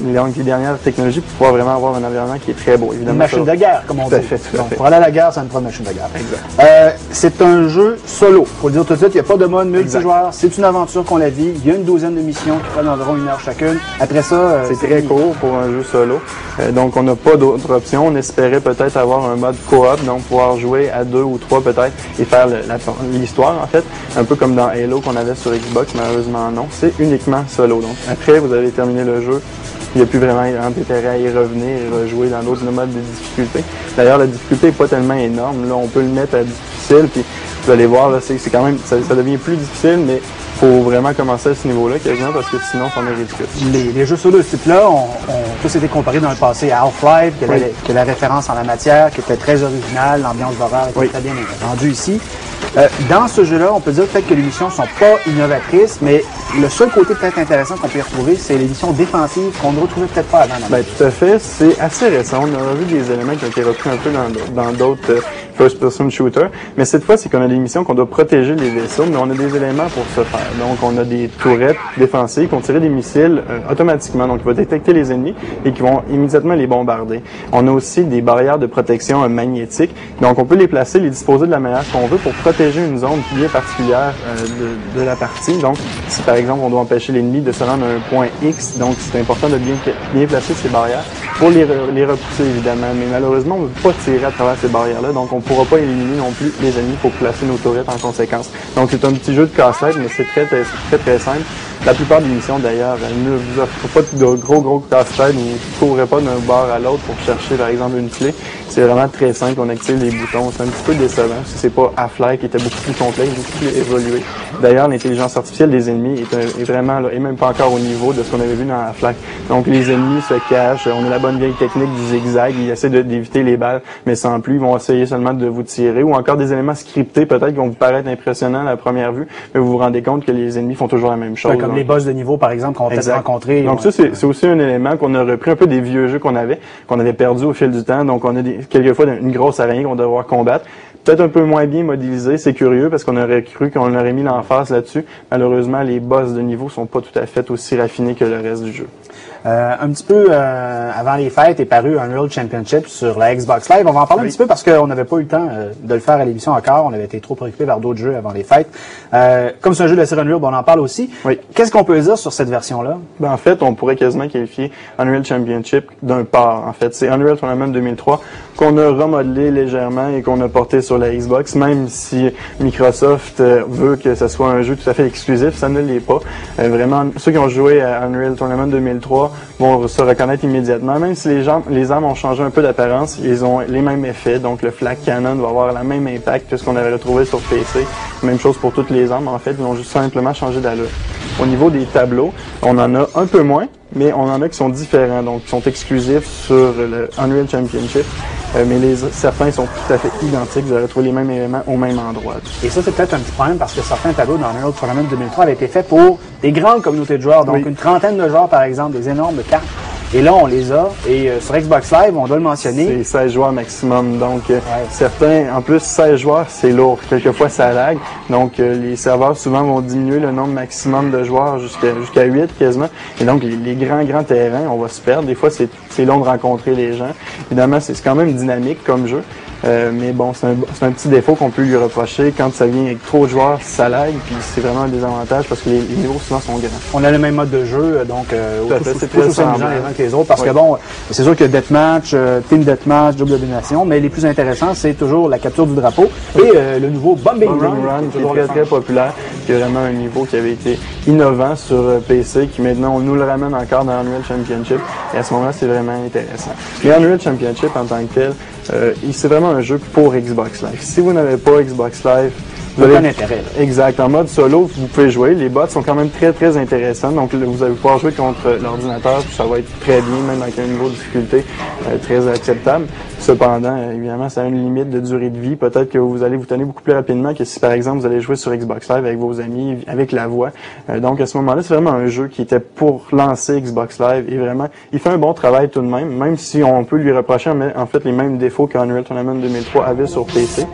Les dernières technologies pour pouvoir vraiment avoir un environnement qui est très beau. Évidemment, une machine de guerre, comme on dit. Donc, pour aller à la guerre, ça ne prend une machine de guerre. Exact. C'est un jeu solo. Faut le dire tout de suite, il n'y a pas de mode multijoueur. C'est une aventure qu'on la vit. Il y a une douzaine de missions qui prennent environ 1 heure chacune. Après ça, c'est très court pour un jeu solo. Donc, on n'a pas d'autres options. On espérait peut-être avoir un mode coop, donc pouvoir jouer à 2 ou 3 peut-être et faire l'histoire, en fait. Un peu comme dans Halo qu'on avait sur Xbox, malheureusement non. C'est uniquement solo. Donc, après, vous avez terminé le jeu. Il n'y a plus vraiment intérêt à y revenir et rejouer dans d'autres modes de difficulté. D'ailleurs, la difficulté n'est pas tellement énorme. Là, on peut le mettre à difficile, puis vous allez voir, là, c'est quand même, ça devient plus difficile, mais faut vraiment commencer à ce niveau-là quasiment parce que sinon, ça en est ridicule. Les jeux solo de ce type-là ont tous été comparés dans le passé à Half-Life, qui est la référence en la matière, qui était très originale, l'ambiance d'horreur était très bien rendue ici. Dans ce jeu-là, on peut dire peut-être que les missions sont pas innovatrices, mais le seul côté peut-être intéressant qu'on peut y retrouver, c'est les missions défensives qu'on ne retrouvait peut-être pas avant. Tout à fait. C'est assez récent. On a vu des éléments qui ont été repris un peu dans d'autres first-person shooter. Mais cette fois, c'est qu'on a des missions qu'on doit protéger les vaisseaux, mais on a des éléments pour ce faire. Donc, on a des tourettes défensives qui vont tirer des missiles automatiquement. Donc, il va détecter les ennemis et qui vont immédiatement les bombarder. On a aussi des barrières de protection magnétiques. Donc, on peut les placer, les disposer de la manière qu'on veut pour protéger une zone bien particulière de la partie. Donc, si par exemple, on doit empêcher l'ennemi de se rendre à un point X, donc c'est important de bien placer ces barrières pour les repousser, évidemment. Mais malheureusement, on ne peut pas tirer à travers ces barrières-là, donc on ne pourra pas éliminer non plus les ennemis pour placer nos tourettes en conséquence. Donc, c'est un petit jeu de casse-tête, mais c'est très simple. La plupart des missions, d'ailleurs, ne vous offrent pas de gros casse-tête. Vous ne courrez pas d'un bord à l'autre pour chercher, par exemple, une clé. C'est vraiment très simple. On active les boutons. C'est un petit peu décevant. Si c'est pas Half-Life qui était beaucoup plus complexe, beaucoup plus évolué. D'ailleurs, l'intelligence artificielle des ennemis est vraiment là, et même pas encore au niveau de ce qu'on avait vu dans Half-Life. Donc, les ennemis se cachent. On a la bonne vieille technique du zigzag. Ils essaient d'éviter les balles, mais sans plus. Ils vont essayer seulement de vous tirer. Ou encore des éléments scriptés, peut-être, qui vont vous paraître impressionnants à la première vue, mais vous vous rendez compte que les ennemis font toujours la même chose. Comme les boss de niveau, par exemple, qu'on va peut-être rencontrer. Donc ça, c'est aussi un élément qu'on a repris un peu des vieux jeux qu'on avait perdu au fil du temps. Donc on a quelquefois une grosse araignée qu'on doit devoir combattre. Peut-être un peu moins bien modélisé, c'est curieux parce qu'on aurait cru qu'on aurait mis l'emphase là-dessus. Malheureusement, les boss de niveau sont pas tout à fait aussi raffinés que le reste du jeu. Un petit peu avant les fêtes est paru Unreal Championship sur la Xbox Live. On va en parler un petit peu parce qu'on n'avait pas eu le temps de le faire à l'émission encore. On avait été trop préoccupés par d'autres jeux avant les fêtes. Comme c'est un jeu de la série Unreal, on en parle aussi. Oui. Qu'est-ce qu'on peut dire sur cette version-là? En fait, on pourrait quasiment qualifier Unreal Championship d'un part. En fait, c'est Unreal Tournament 2003 qu'on a remodelé légèrement et qu'on a porté sur la Xbox, même si Microsoft veut que ce soit un jeu tout à fait exclusif, ça ne l'est pas. Vraiment, ceux qui ont joué à Unreal Tournament 2003 vont se reconnaître immédiatement. Même si les armes ont changé un peu d'apparence, ils ont les mêmes effets. Donc, le Flak Cannon va avoir le même impact que ce qu'on avait retrouvé sur PC. Même chose pour toutes les armes, en fait. Ils ont juste simplement changé d'allure. Au niveau des tableaux, on en a un peu moins, mais on en a qui sont différents, donc qui sont exclusifs sur le Unreal Championship. Mais certains sont tout à fait identiques. Vous allez trouver les mêmes éléments au même endroit. Et ça, c'est peut-être un petit problème parce que certains tableaux dans Unreal Tournament 2003 avaient été faits pour des grandes communautés de joueurs. Donc, une trentaine de joueurs, par exemple, des énormes cartes. Et là, on les a. Et sur Xbox Live, on doit le mentionner. C'est 16 joueurs maximum. Donc, certains, en plus, 16 joueurs, c'est lourd. Quelquefois, ça lag. Donc, les serveurs, souvent, vont diminuer le nombre maximum de joueurs jusqu'à 8 quasiment. Et donc, les grands terrains, on va se perdre. Des fois, c'est long de rencontrer les gens. Évidemment, c'est quand même dynamique comme jeu. Mais bon, c'est un petit défaut qu'on peut lui reprocher. Quand ça vient avec trop de joueurs, ça lag, puis c'est vraiment un désavantage parce que les niveaux souvent sont grands. On a le même mode de jeu, donc c'est plus aussi amusant les uns que les autres, parce que bon, c'est sûr que Deathmatch, Team Deathmatch, double domination, mais les plus intéressants, c'est toujours la capture du drapeau et le nouveau Bombing Run, qui est très populaire, qui est vraiment un niveau qui avait été innovant sur PC, qui maintenant on nous le ramène encore dans Unreal Championship, et à ce moment-là, c'est vraiment intéressant. Mais Unreal Championship en tant que tel, c'est vraiment un jeu pour Xbox Live. Si vous n'avez pas Xbox Live, vous avez un intérêt. Exact. En mode solo, vous pouvez jouer. Les bots sont quand même très intéressants. Donc, vous allez pouvoir jouer contre l'ordinateur. Ça va être très bien, même avec un niveau de difficulté très acceptable. Cependant, évidemment, ça a une limite de durée de vie. Peut-être que vous allez vous tenir beaucoup plus rapidement que si, par exemple, vous allez jouer sur Xbox Live avec vos amis, avec la voix. Donc, à ce moment-là, c'est vraiment un jeu qui était pour lancer Xbox Live. Et vraiment, il fait un bon travail tout de même si on peut lui reprocher en fait les mêmes défauts qu'Unreal Tournament 2003 avait sur PC.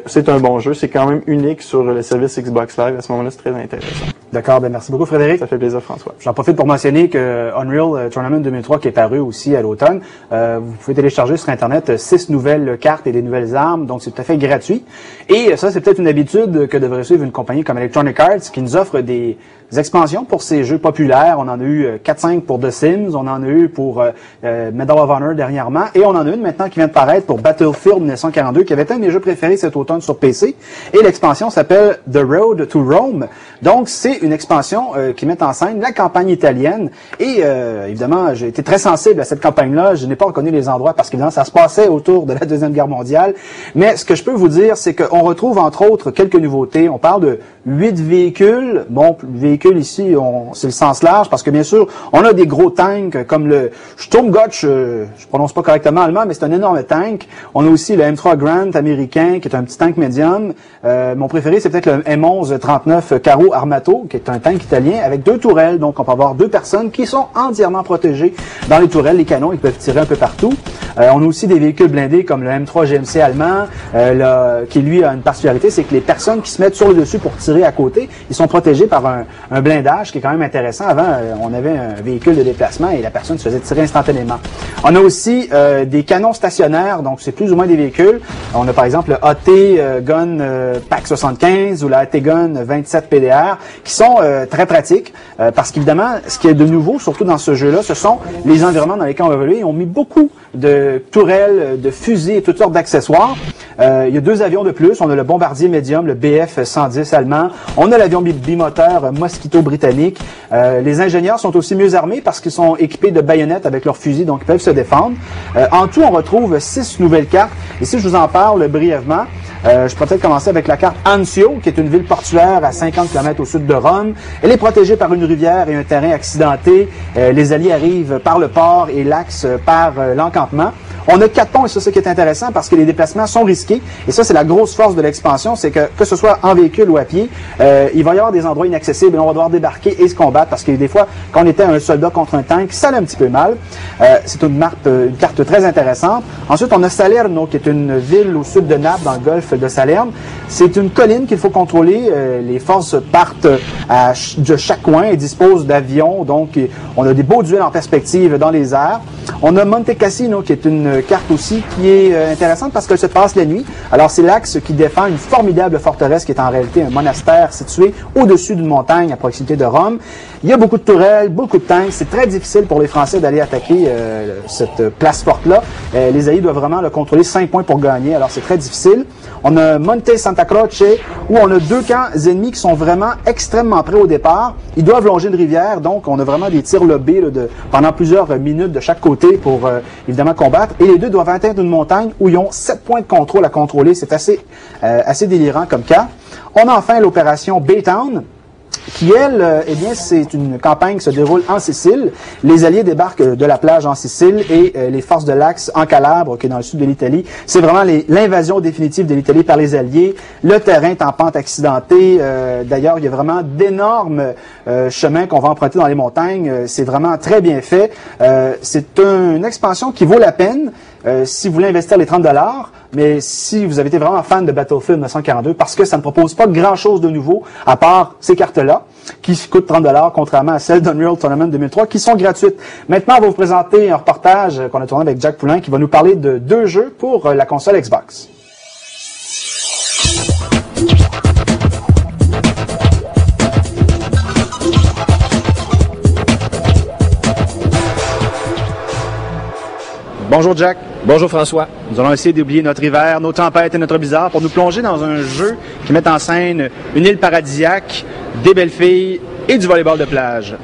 C'est un bon jeu. C'est quand même unique sur le service Xbox Live. À ce moment-là, c'est très intéressant. D'accord. Ben, merci beaucoup, Frédéric. Ça fait plaisir, François. J'en profite pour mentionner que Unreal Tournament 2003 qui est paru aussi à l'automne, vous pouvez télécharger sur Internet 6 nouvelles cartes et des nouvelles armes, donc c'est tout à fait gratuit. Et ça, c'est peut-être une habitude que devrait suivre une compagnie comme Electronic Arts qui nous offre des expansions pour ces jeux populaires. On en a eu 4-5 pour The Sims, on en a eu pour Medal of Honor dernièrement, et on en a une maintenant qui vient de paraître pour Battlefield 1942, qui avait été un de mes jeux préférés cet automne sur PC. Et l'expansion s'appelle The Road to Rome. Donc, c'est une expansion qui met en scène la campagne italienne. Et évidemment, j'ai été très sensible à cette campagne-là. Je n'ai pas reconnu les endroits parce qu'évidemment, ça se passait autour de la Deuxième Guerre mondiale. Mais ce que je peux vous dire, c'est qu'on retrouve entre autres quelques nouveautés. On parle de 8 véhicules. Bon, véhicules ici, c'est le sens large parce que bien sûr, on a des gros tanks comme le Sturmgott, je prononce pas correctement allemand, mais c'est un énorme tank. On a aussi le M3 Grant américain qui est un petit tank médium. Mon préféré, c'est peut-être le M11 39 Caro Armato, qui est un tank italien avec 2 tourelles. Donc, on peut avoir 2 personnes qui sont entièrement protégées dans les tourelles. Les canons, ils peuvent tirer un peu partout. On a aussi des véhicules blindés comme le M3 GMC allemand, qui lui a une particularité, c'est que les personnes qui se mettent sur le dessus pour tirer à côté, ils sont protégés par un blindage qui est quand même intéressant. Avant, on avait un véhicule de déplacement et la personne se faisait tirer instantanément. On a aussi des canons stationnaires, donc c'est plus ou moins des véhicules. On a par exemple le AT Gun PAC 75 ou la AT Gun 27 PDR qui sont très pratiques parce qu'évidemment, ce qui est de nouveau, surtout dans ce jeu-là, ce sont les environnements dans lesquels on va évoluer. Ils ont mis beaucoup de tourelles, de fusils et toutes sortes d'accessoires. Il y a 2 avions de plus. On a le bombardier médium, le BF-110 allemand. On a l'avion bimoteur Mosquito britannique. Les ingénieurs sont aussi mieux armés parce qu'ils sont équipés de baïonnettes avec leurs fusils, donc ils peuvent se défendre. En tout, on retrouve 6 nouvelles cartes. Et si je vous en parle brièvement, je peux peut-être commencer avec la carte Anzio, qui est une ville portuaire à 50 km au sud de Rome. Elle est protégée par une rivière et un terrain accidenté. Les Alliés arrivent par le port et l'axe par l'encampement. On a 4 ponts, et ça, c'est ce qui est intéressant, parce que les déplacements sont risqués. Et ça, c'est la grosse force de l'expansion, c'est que ce soit en véhicule ou à pied, il va y avoir des endroits inaccessibles et on va devoir débarquer et se combattre, parce que des fois, quand on était un soldat contre un tank, ça allait un petit peu mal. C'est une carte très intéressante. Ensuite, on a Salerno, qui est une ville au sud de Naples, dans le golfe de Salerne. C'est une colline qu'il faut contrôler. Les forces partent de chaque coin et disposent d'avions, donc on a des beaux duels en perspective dans les airs. On a Monte Cassino, qui est une carte aussi qui est intéressante parce qu'elle se passe la nuit. Alors, c'est l'axe qui défend une formidable forteresse qui est en réalité un monastère situé au-dessus d'une montagne à proximité de Rome. Il y a beaucoup de tourelles, beaucoup de tanks. C'est très difficile pour les Français d'aller attaquer cette place forte-là. Les Alliés doivent vraiment le contrôler 5 points pour gagner. Alors, c'est très difficile. On a Monte Santa Croce, où on a 2 camps ennemis qui sont vraiment extrêmement près au départ. Ils doivent longer une rivière, donc on a vraiment des tirs lobés pendant plusieurs minutes de chaque côté pour évidemment combattre. Et les 2 doivent atteindre une montagne où ils ont 7 points de contrôle à contrôler. C'est assez délirant comme cas. On a enfin l'opération Baytown, qui, elle, eh bien, c'est une campagne qui se déroule en Sicile. Les Alliés débarquent de la plage en Sicile et les forces de l'Axe en Calabre, qui est dans le sud de l'Italie. C'est vraiment l'invasion définitive de l'Italie par les Alliés. Le terrain est en pente accidentée. D'ailleurs, il y a vraiment d'énormes chemins qu'on va emprunter dans les montagnes. C'est vraiment très bien fait. C'est une expansion qui vaut la peine si vous voulez investir les 30$, mais si vous avez été vraiment fan de Battlefield 1942, parce que ça ne propose pas grand-chose de nouveau, à part ces cartes-là, qui coûtent 30$, contrairement à celles d'Unreal Tournament 2003, qui sont gratuites. Maintenant, on va vous présenter un reportage qu'on a tourné avec Jack Poulin, qui va nous parler de 2 jeux pour la console Xbox. Bonjour Jack. Bonjour François. Nous allons essayer d'oublier notre hiver, nos tempêtes et notre blizzard pour nous plonger dans un jeu qui met en scène une île paradisiaque, des belles filles et du volleyball de plage.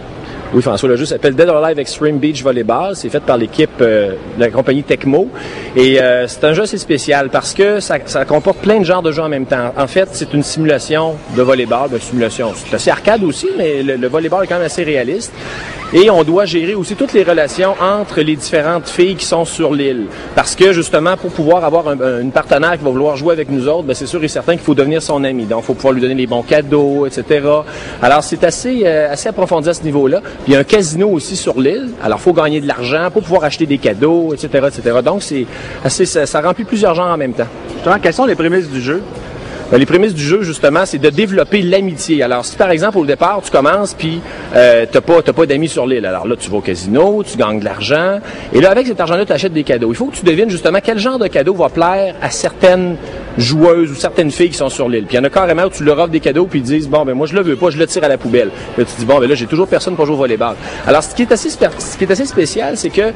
Oui, François, le jeu s'appelle Dead or Alive Extreme Beach Volleyball. C'est fait par l'équipe de la compagnie Tecmo. Et c'est un jeu assez spécial parce que ça comporte plein de genres de jeux en même temps. En fait, c'est une simulation de volleyball. Une simulation, c'est assez arcade aussi, mais le volleyball est quand même assez réaliste. Et on doit gérer aussi toutes les relations entre les différentes filles qui sont sur l'île. Parce que, justement, pour pouvoir avoir une partenaire qui va vouloir jouer avec nous autres, ben, c'est sûr et certain qu'il faut devenir son ami. Donc, il faut pouvoir lui donner les bons cadeaux, etc. Alors, c'est assez approfondi à ce niveau-là. Puis, il y a un casino aussi sur l'île. Alors, il faut gagner de l'argent pour pouvoir acheter des cadeaux, etc., etc. Donc, ça remplit plusieurs genres en même temps. Justement, quelles sont les prémices du jeu? Les prémices du jeu, justement, c'est de développer l'amitié. Alors, si par exemple, au départ, tu commences, puis t'as pas d'amis sur l'île, alors là, tu vas au casino, tu gagnes de l'argent, et là, avec cet argent-là, tu achètes des cadeaux. Il faut que tu devines, justement, quel genre de cadeau va plaire à certaines joueuses ou certaines filles qui sont sur l'île. Puis il y en a carrément où tu leur offres des cadeaux, puis ils disent, bon, ben moi, je le veux pas, je le tire à la poubelle. Puis là, tu dis, bon, ben là, j'ai toujours personne pour jouer au volleyball. Alors, ce qui est assez spécial, c'est que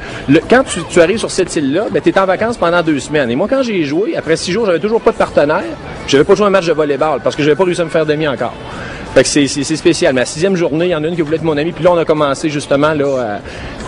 quand tu arrives sur cette île-là, ben, tu es en vacances pendant 2 semaines. Et moi, quand j'ai joué, après 6 jours, j'avais toujours pas de partenaire. J'avais pas joué un match de volleyball parce que j'avais pas réussi à me faire d'amis encore. Fait que c'est spécial. Mais à 6e journée, il y en a une qui voulait être mon ami. Puis là, on a commencé justement là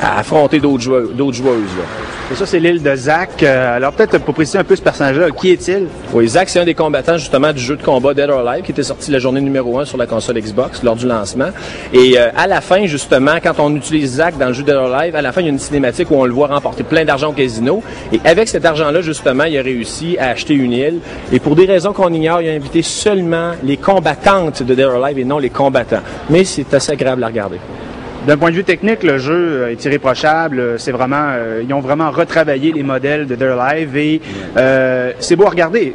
à affronter d'autres joueuses. Là. Et ça, c'est l'île de Zach. Alors peut-être pour préciser un peu ce personnage-là, qui est-il? Oui, Zach, c'est un des combattants justement du jeu de combat Dead or Alive qui était sorti la journée numéro 1 sur la console Xbox lors du lancement. Et à la fin, justement, quand on utilise Zach dans le jeu Dead or Alive, à la fin, il y a une cinématique où on le voit remporter plein d'argent au casino. Et avec cet argent-là, justement, il a réussi à acheter une île. Et pour des raisons qu'on ignore, il a invité seulement les combattantes de Dead or Alive et non les combattants. Mais c'est assez agréable à regarder. D'un point de vue technique, le jeu est irréprochable. C'est vraiment, ils ont vraiment retravaillé les modèles de Their Live et c'est beau à regarder.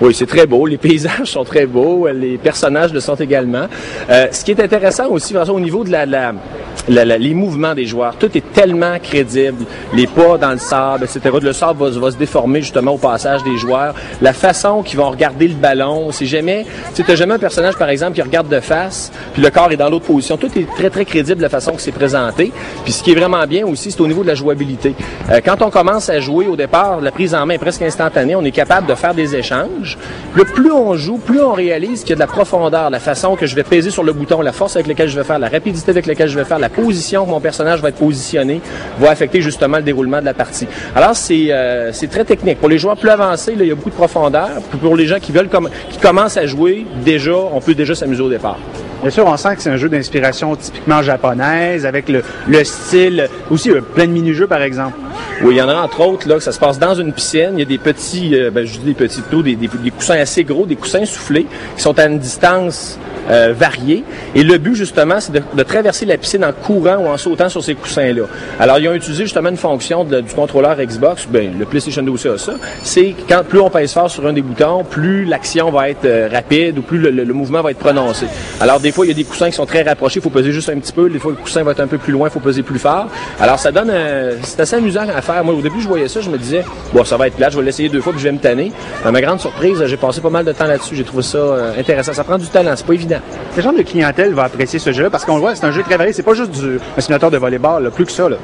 Oui, c'est très beau. Les paysages sont très beaux. Les personnages le sont également. Ce qui est intéressant aussi, François, au niveau de les mouvements des joueurs, tout est tellement crédible. Les pas dans le sable, etc. Le sable va se déformer justement au passage des joueurs. La façon qu'ils vont regarder le ballon, c'est jamais... Tu n'as jamais un personnage, par exemple, qui regarde de face, puis le corps est dans l'autre position. Tout est très, très crédible de la façon que c'est présenté. Puis ce qui est vraiment bien aussi, c'est au niveau de la jouabilité. Quand on commence à jouer, au départ, la prise en main est presque instantanée. On est capable de faire des échanges. Puis là, plus on joue, plus on réalise qu'il y a de la profondeur, la façon que je vais peser sur le bouton, la force avec laquelle je vais faire, la rapidité avec laquelle je vais faire, la position que mon personnage va être positionné, va affecter justement le déroulement de la partie. Alors, c'est très technique. Pour les joueurs plus avancés, là, il y a beaucoup de profondeur. Puis pour les gens qui commencent à jouer, déjà, on peut déjà s'amuser au départ. Bien sûr, on sent que c'est un jeu d'inspiration typiquement japonaise, avec le style, aussi plein de mini-jeux, par exemple. Oui, il y en a entre autres, là, que ça se passe dans une piscine. Il y a des petits, je dis des petits taux, des coussins assez gros, des coussins soufflés, qui sont à une distance variée. Et le but, justement, c'est de traverser la piscine en courant ou en sautant sur ces coussins-là. Alors, ils ont utilisé justement une fonction du contrôleur Xbox, le PlayStation 2 aussi a ça, c'est quand plus on pèse fort sur un des boutons, plus l'action va être rapide ou plus le mouvement va être prononcé. Alors, des fois, il y a des coussins qui sont très rapprochés, il faut peser juste un petit peu. Des fois, le coussin va être un peu plus loin, il faut peser plus fort. Alors, ça donne c'est assez amusant à faire. Moi, au début, je voyais ça, je me disais, bon, ça va être plate, je vais l'essayer 2 fois puis je vais me tanner. À ma grande surprise, j'ai passé pas mal de temps là-dessus. J'ai trouvé ça intéressant. Ça prend du talent, c'est pas évident. Quel genre de clientèle va apprécier ce jeu-là? Parce qu'on le voit, c'est un jeu très varié. C'est pas juste un simulateur de volleyball, là, plus que ça, là.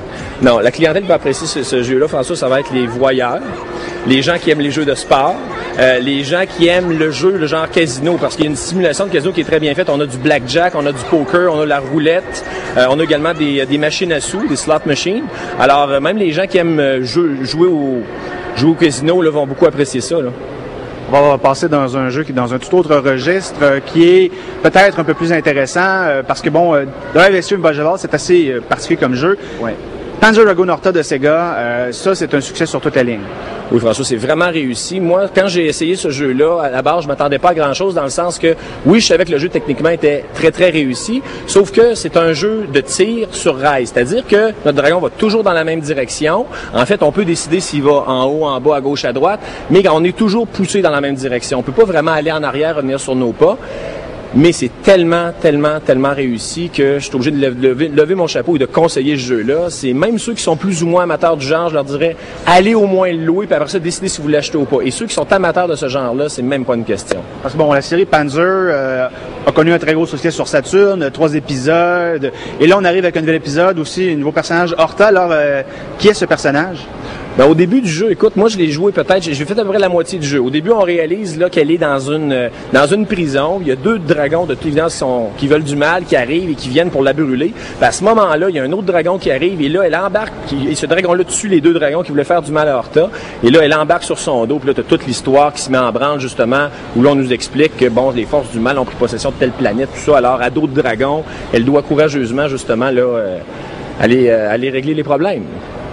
Non, la clientèle va apprécier ce jeu-là, François, ça va être les voyeurs, les gens qui aiment les jeux de sport, les gens qui aiment le jeu, le genre casino, parce qu'il y a une simulation de casino qui est très bien faite. On a du blackjack, on a du poker, on a la roulette, on a également des machines à sous, des slot machines. Alors, même les gens qui aiment jouer au casino là, vont beaucoup apprécier ça, là. On va passer dans un jeu qui est dans un tout autre registre, qui est peut-être un peu plus intéressant, parce que bon, dans la version Volleyball, c'est assez particulier comme jeu. Ouais. Panzer Dragoon Orta de Sega, ça c'est un succès sur toute la ligne. Oui, François, c'est vraiment réussi. Moi, quand j'ai essayé ce jeu-là, à la base, je m'attendais pas à grand-chose dans le sens que, oui, je savais que le jeu techniquement était très, très réussi, sauf que c'est un jeu de tir sur rail. C'est-à-dire que notre dragon va toujours dans la même direction. En fait, on peut décider s'il va en haut, en bas, à gauche, à droite, mais on est toujours poussé dans la même direction. On peut pas vraiment aller en arrière, revenir sur nos pas. Mais c'est tellement, tellement, tellement réussi que je suis obligé de lever mon chapeau et de conseiller ce jeu-là. C'est même ceux qui sont plus ou moins amateurs du genre, je leur dirais, allez au moins le louer, puis après ça, décidez si vous l'achetez ou pas. Et ceux qui sont amateurs de ce genre-là, c'est même pas une question. Parce que bon, la série Panzer a connu un très gros succès sur Saturn, 3 épisodes. Et là, on arrive avec un nouvel épisode aussi, un nouveau personnage, Orta. Alors, qui est ce personnage? Ben, au début du jeu, écoute, moi je l'ai joué peut-être, j'ai fait à peu près la moitié du jeu. Au début, on réalise là qu'elle est dans une prison. Il y a 2 dragons de toute évidence qui veulent du mal, qui arrivent et qui viennent pour la brûler. Ben, à ce moment-là, il y a un autre dragon qui arrive et là, elle embarque. Et ce dragon-là tue les 2 dragons qui voulaient faire du mal à Orta. Et là, elle embarque sur son dos. Puis là, t'as toute l'histoire qui se met en branle justement, où là, on nous explique que bon, les forces du mal ont pris possession de telle planète, tout ça. Alors, à d'autres dragons, elle doit courageusement justement là aller régler les problèmes.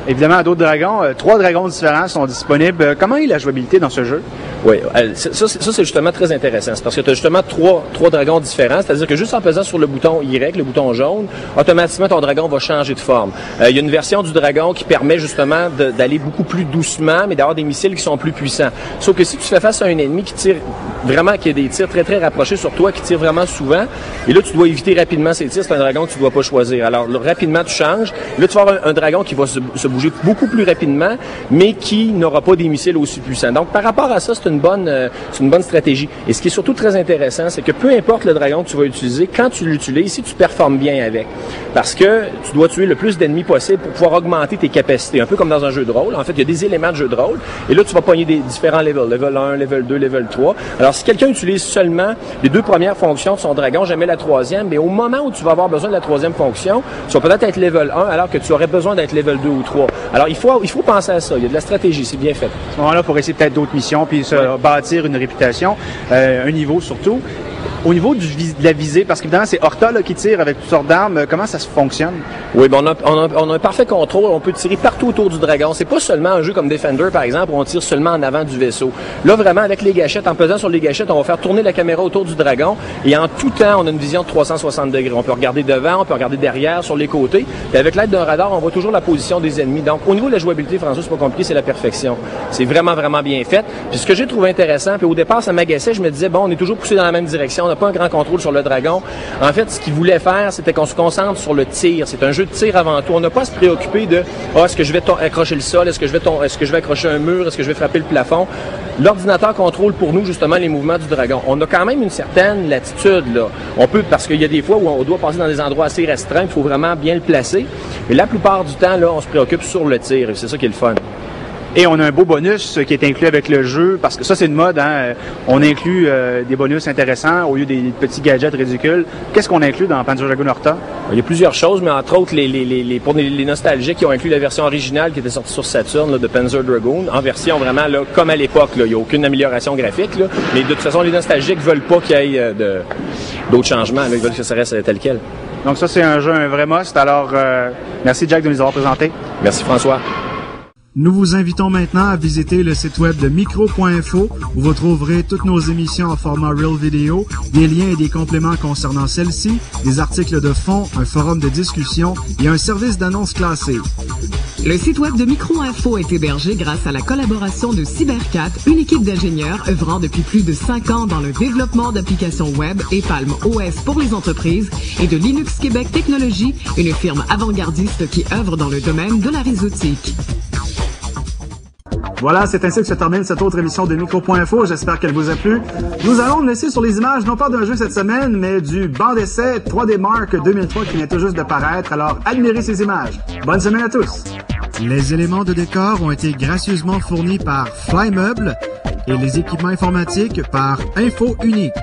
Évidemment, à d'autres dragons, 3 dragons différents sont disponibles. Comment est la jouabilité dans ce jeu? Oui, ça c'est justement très intéressant. C'est parce que tu as justement trois dragons différents. C'est-à-dire que juste en pesant sur le bouton Y, le bouton jaune, automatiquement ton dragon va changer de forme. Il y a une version du dragon qui permet justement d'aller beaucoup plus doucement, mais d'avoir des missiles qui sont plus puissants. Sauf que si tu fais face à un ennemi qui tire vraiment, qui a des tirs très très rapprochés sur toi, qui tire vraiment souvent, et là tu dois éviter rapidement ces tirs, c'est un dragon que tu dois pas choisir. Alors là, rapidement tu changes. Là tu vas avoir un dragon qui va se bouger beaucoup plus rapidement, mais qui n'aura pas des missiles aussi puissants. Donc par rapport à ça, c'est une bonne stratégie. Et ce qui est surtout très intéressant, c'est que peu importe le dragon que tu vas utiliser, quand tu l'utilises, si tu performes bien avec, parce que tu dois tuer le plus d'ennemis possible pour pouvoir augmenter tes capacités, un peu comme dans un jeu de rôle. En fait, il y a des éléments de jeu de rôle, et là, tu vas pogner des différents levels, level 1, level 2, level 3. Alors, si quelqu'un utilise seulement les 2 premières fonctions de son dragon, jamais la 3e, mais au moment où tu vas avoir besoin de la 3e fonction, tu vas peut-être être level 1, alors que tu aurais besoin d'être level 2 ou 3. Alors, il faut penser à ça. Il y a de la stratégie, c'est bien fait. À ce moment-là, il faut essayer peut-être d'autres missions, puis bâtir une réputation, un niveau surtout. Au niveau de la visée, parce qu'évidemment, c'est Horta là, qui tire avec toutes sortes d'armes, comment ça se fonctionne? Oui, ben on a un parfait contrôle. On peut tirer partout autour du dragon. C'est pas seulement un jeu comme Defender, par exemple, où on tire seulement en avant du vaisseau. Là, vraiment, avec les gâchettes, en pesant sur les gâchettes, on va faire tourner la caméra autour du dragon. Et en tout temps, on a une vision de 360 degrés. On peut regarder devant, on peut regarder derrière, sur les côtés. Et avec l'aide d'un radar, on voit toujours la position des ennemis. Donc, au niveau de la jouabilité, François, c'est pas compliqué, c'est la perfection. C'est vraiment, vraiment bien fait. Puis ce que j'ai trouvé intéressant, puis au départ, ça m'agaçait. Je me disais, bon, on est toujours poussé dans la même direction. On n'a pas un grand contrôle sur le dragon. En fait, ce qu'il voulait faire, c'était qu'on se concentre sur le tir. C'est un jeu de tir avant tout. On n'a pas à se préoccuper de est-ce que je vais accrocher le sol, est-ce que je vais accrocher un mur, est-ce que je vais frapper le plafond. L'ordinateur contrôle pour nous justement les mouvements du dragon. On a quand même une certaine latitude là. On peut, parce qu'il y a des fois où on doit passer dans des endroits assez restreints, il faut vraiment bien le placer. Mais la plupart du temps là, on se préoccupe sur le tir. Et c'est ça qui est le fun. Et on a un beau bonus qui est inclus avec le jeu, parce que ça, c'est une mode, hein. On inclut des bonus intéressants au lieu des petits gadgets ridicules. Qu'est-ce qu'on inclut dans Panzer Dragoon Horta? Il y a plusieurs choses, mais entre autres, pour les nostalgiques qui ont inclus la version originale qui était sortie sur Saturn là, de Panzer Dragoon, en version vraiment là, comme à l'époque. Il n'y a aucune amélioration graphique, là, mais de toute façon, les nostalgiques ne veulent pas qu'il y ait d'autres changements. Là, ils veulent que ça reste tel quel. Donc ça, c'est un jeu, un vrai must. Alors, merci Jack de nous avoir présenté. Merci François. Nous vous invitons maintenant à visiter le site web de micro.info où vous trouverez toutes nos émissions en format Real Video, des liens et des compléments concernant celles-ci, des articles de fond, un forum de discussion et un service d'annonce classé. Le site web de Micro-Info est hébergé grâce à la collaboration de Cybercat, une équipe d'ingénieurs œuvrant depuis plus de 5 ans dans le développement d'applications web et Palm OS pour les entreprises, et de Linux Québec Technologies, une firme avant-gardiste qui œuvre dans le domaine de la réseautique. Voilà, c'est ainsi que se termine cette autre émission de Micro.info. J'espère qu'elle vous a plu. Nous allons nous laisser sur les images, non pas d'un jeu cette semaine, mais du banc d'essai 3D Mark 2003 qui vient tout juste de paraître. Alors, admirez ces images. Bonne semaine à tous. Les éléments de décor ont été gracieusement fournis par Flymeuble et les équipements informatiques par Info Unique.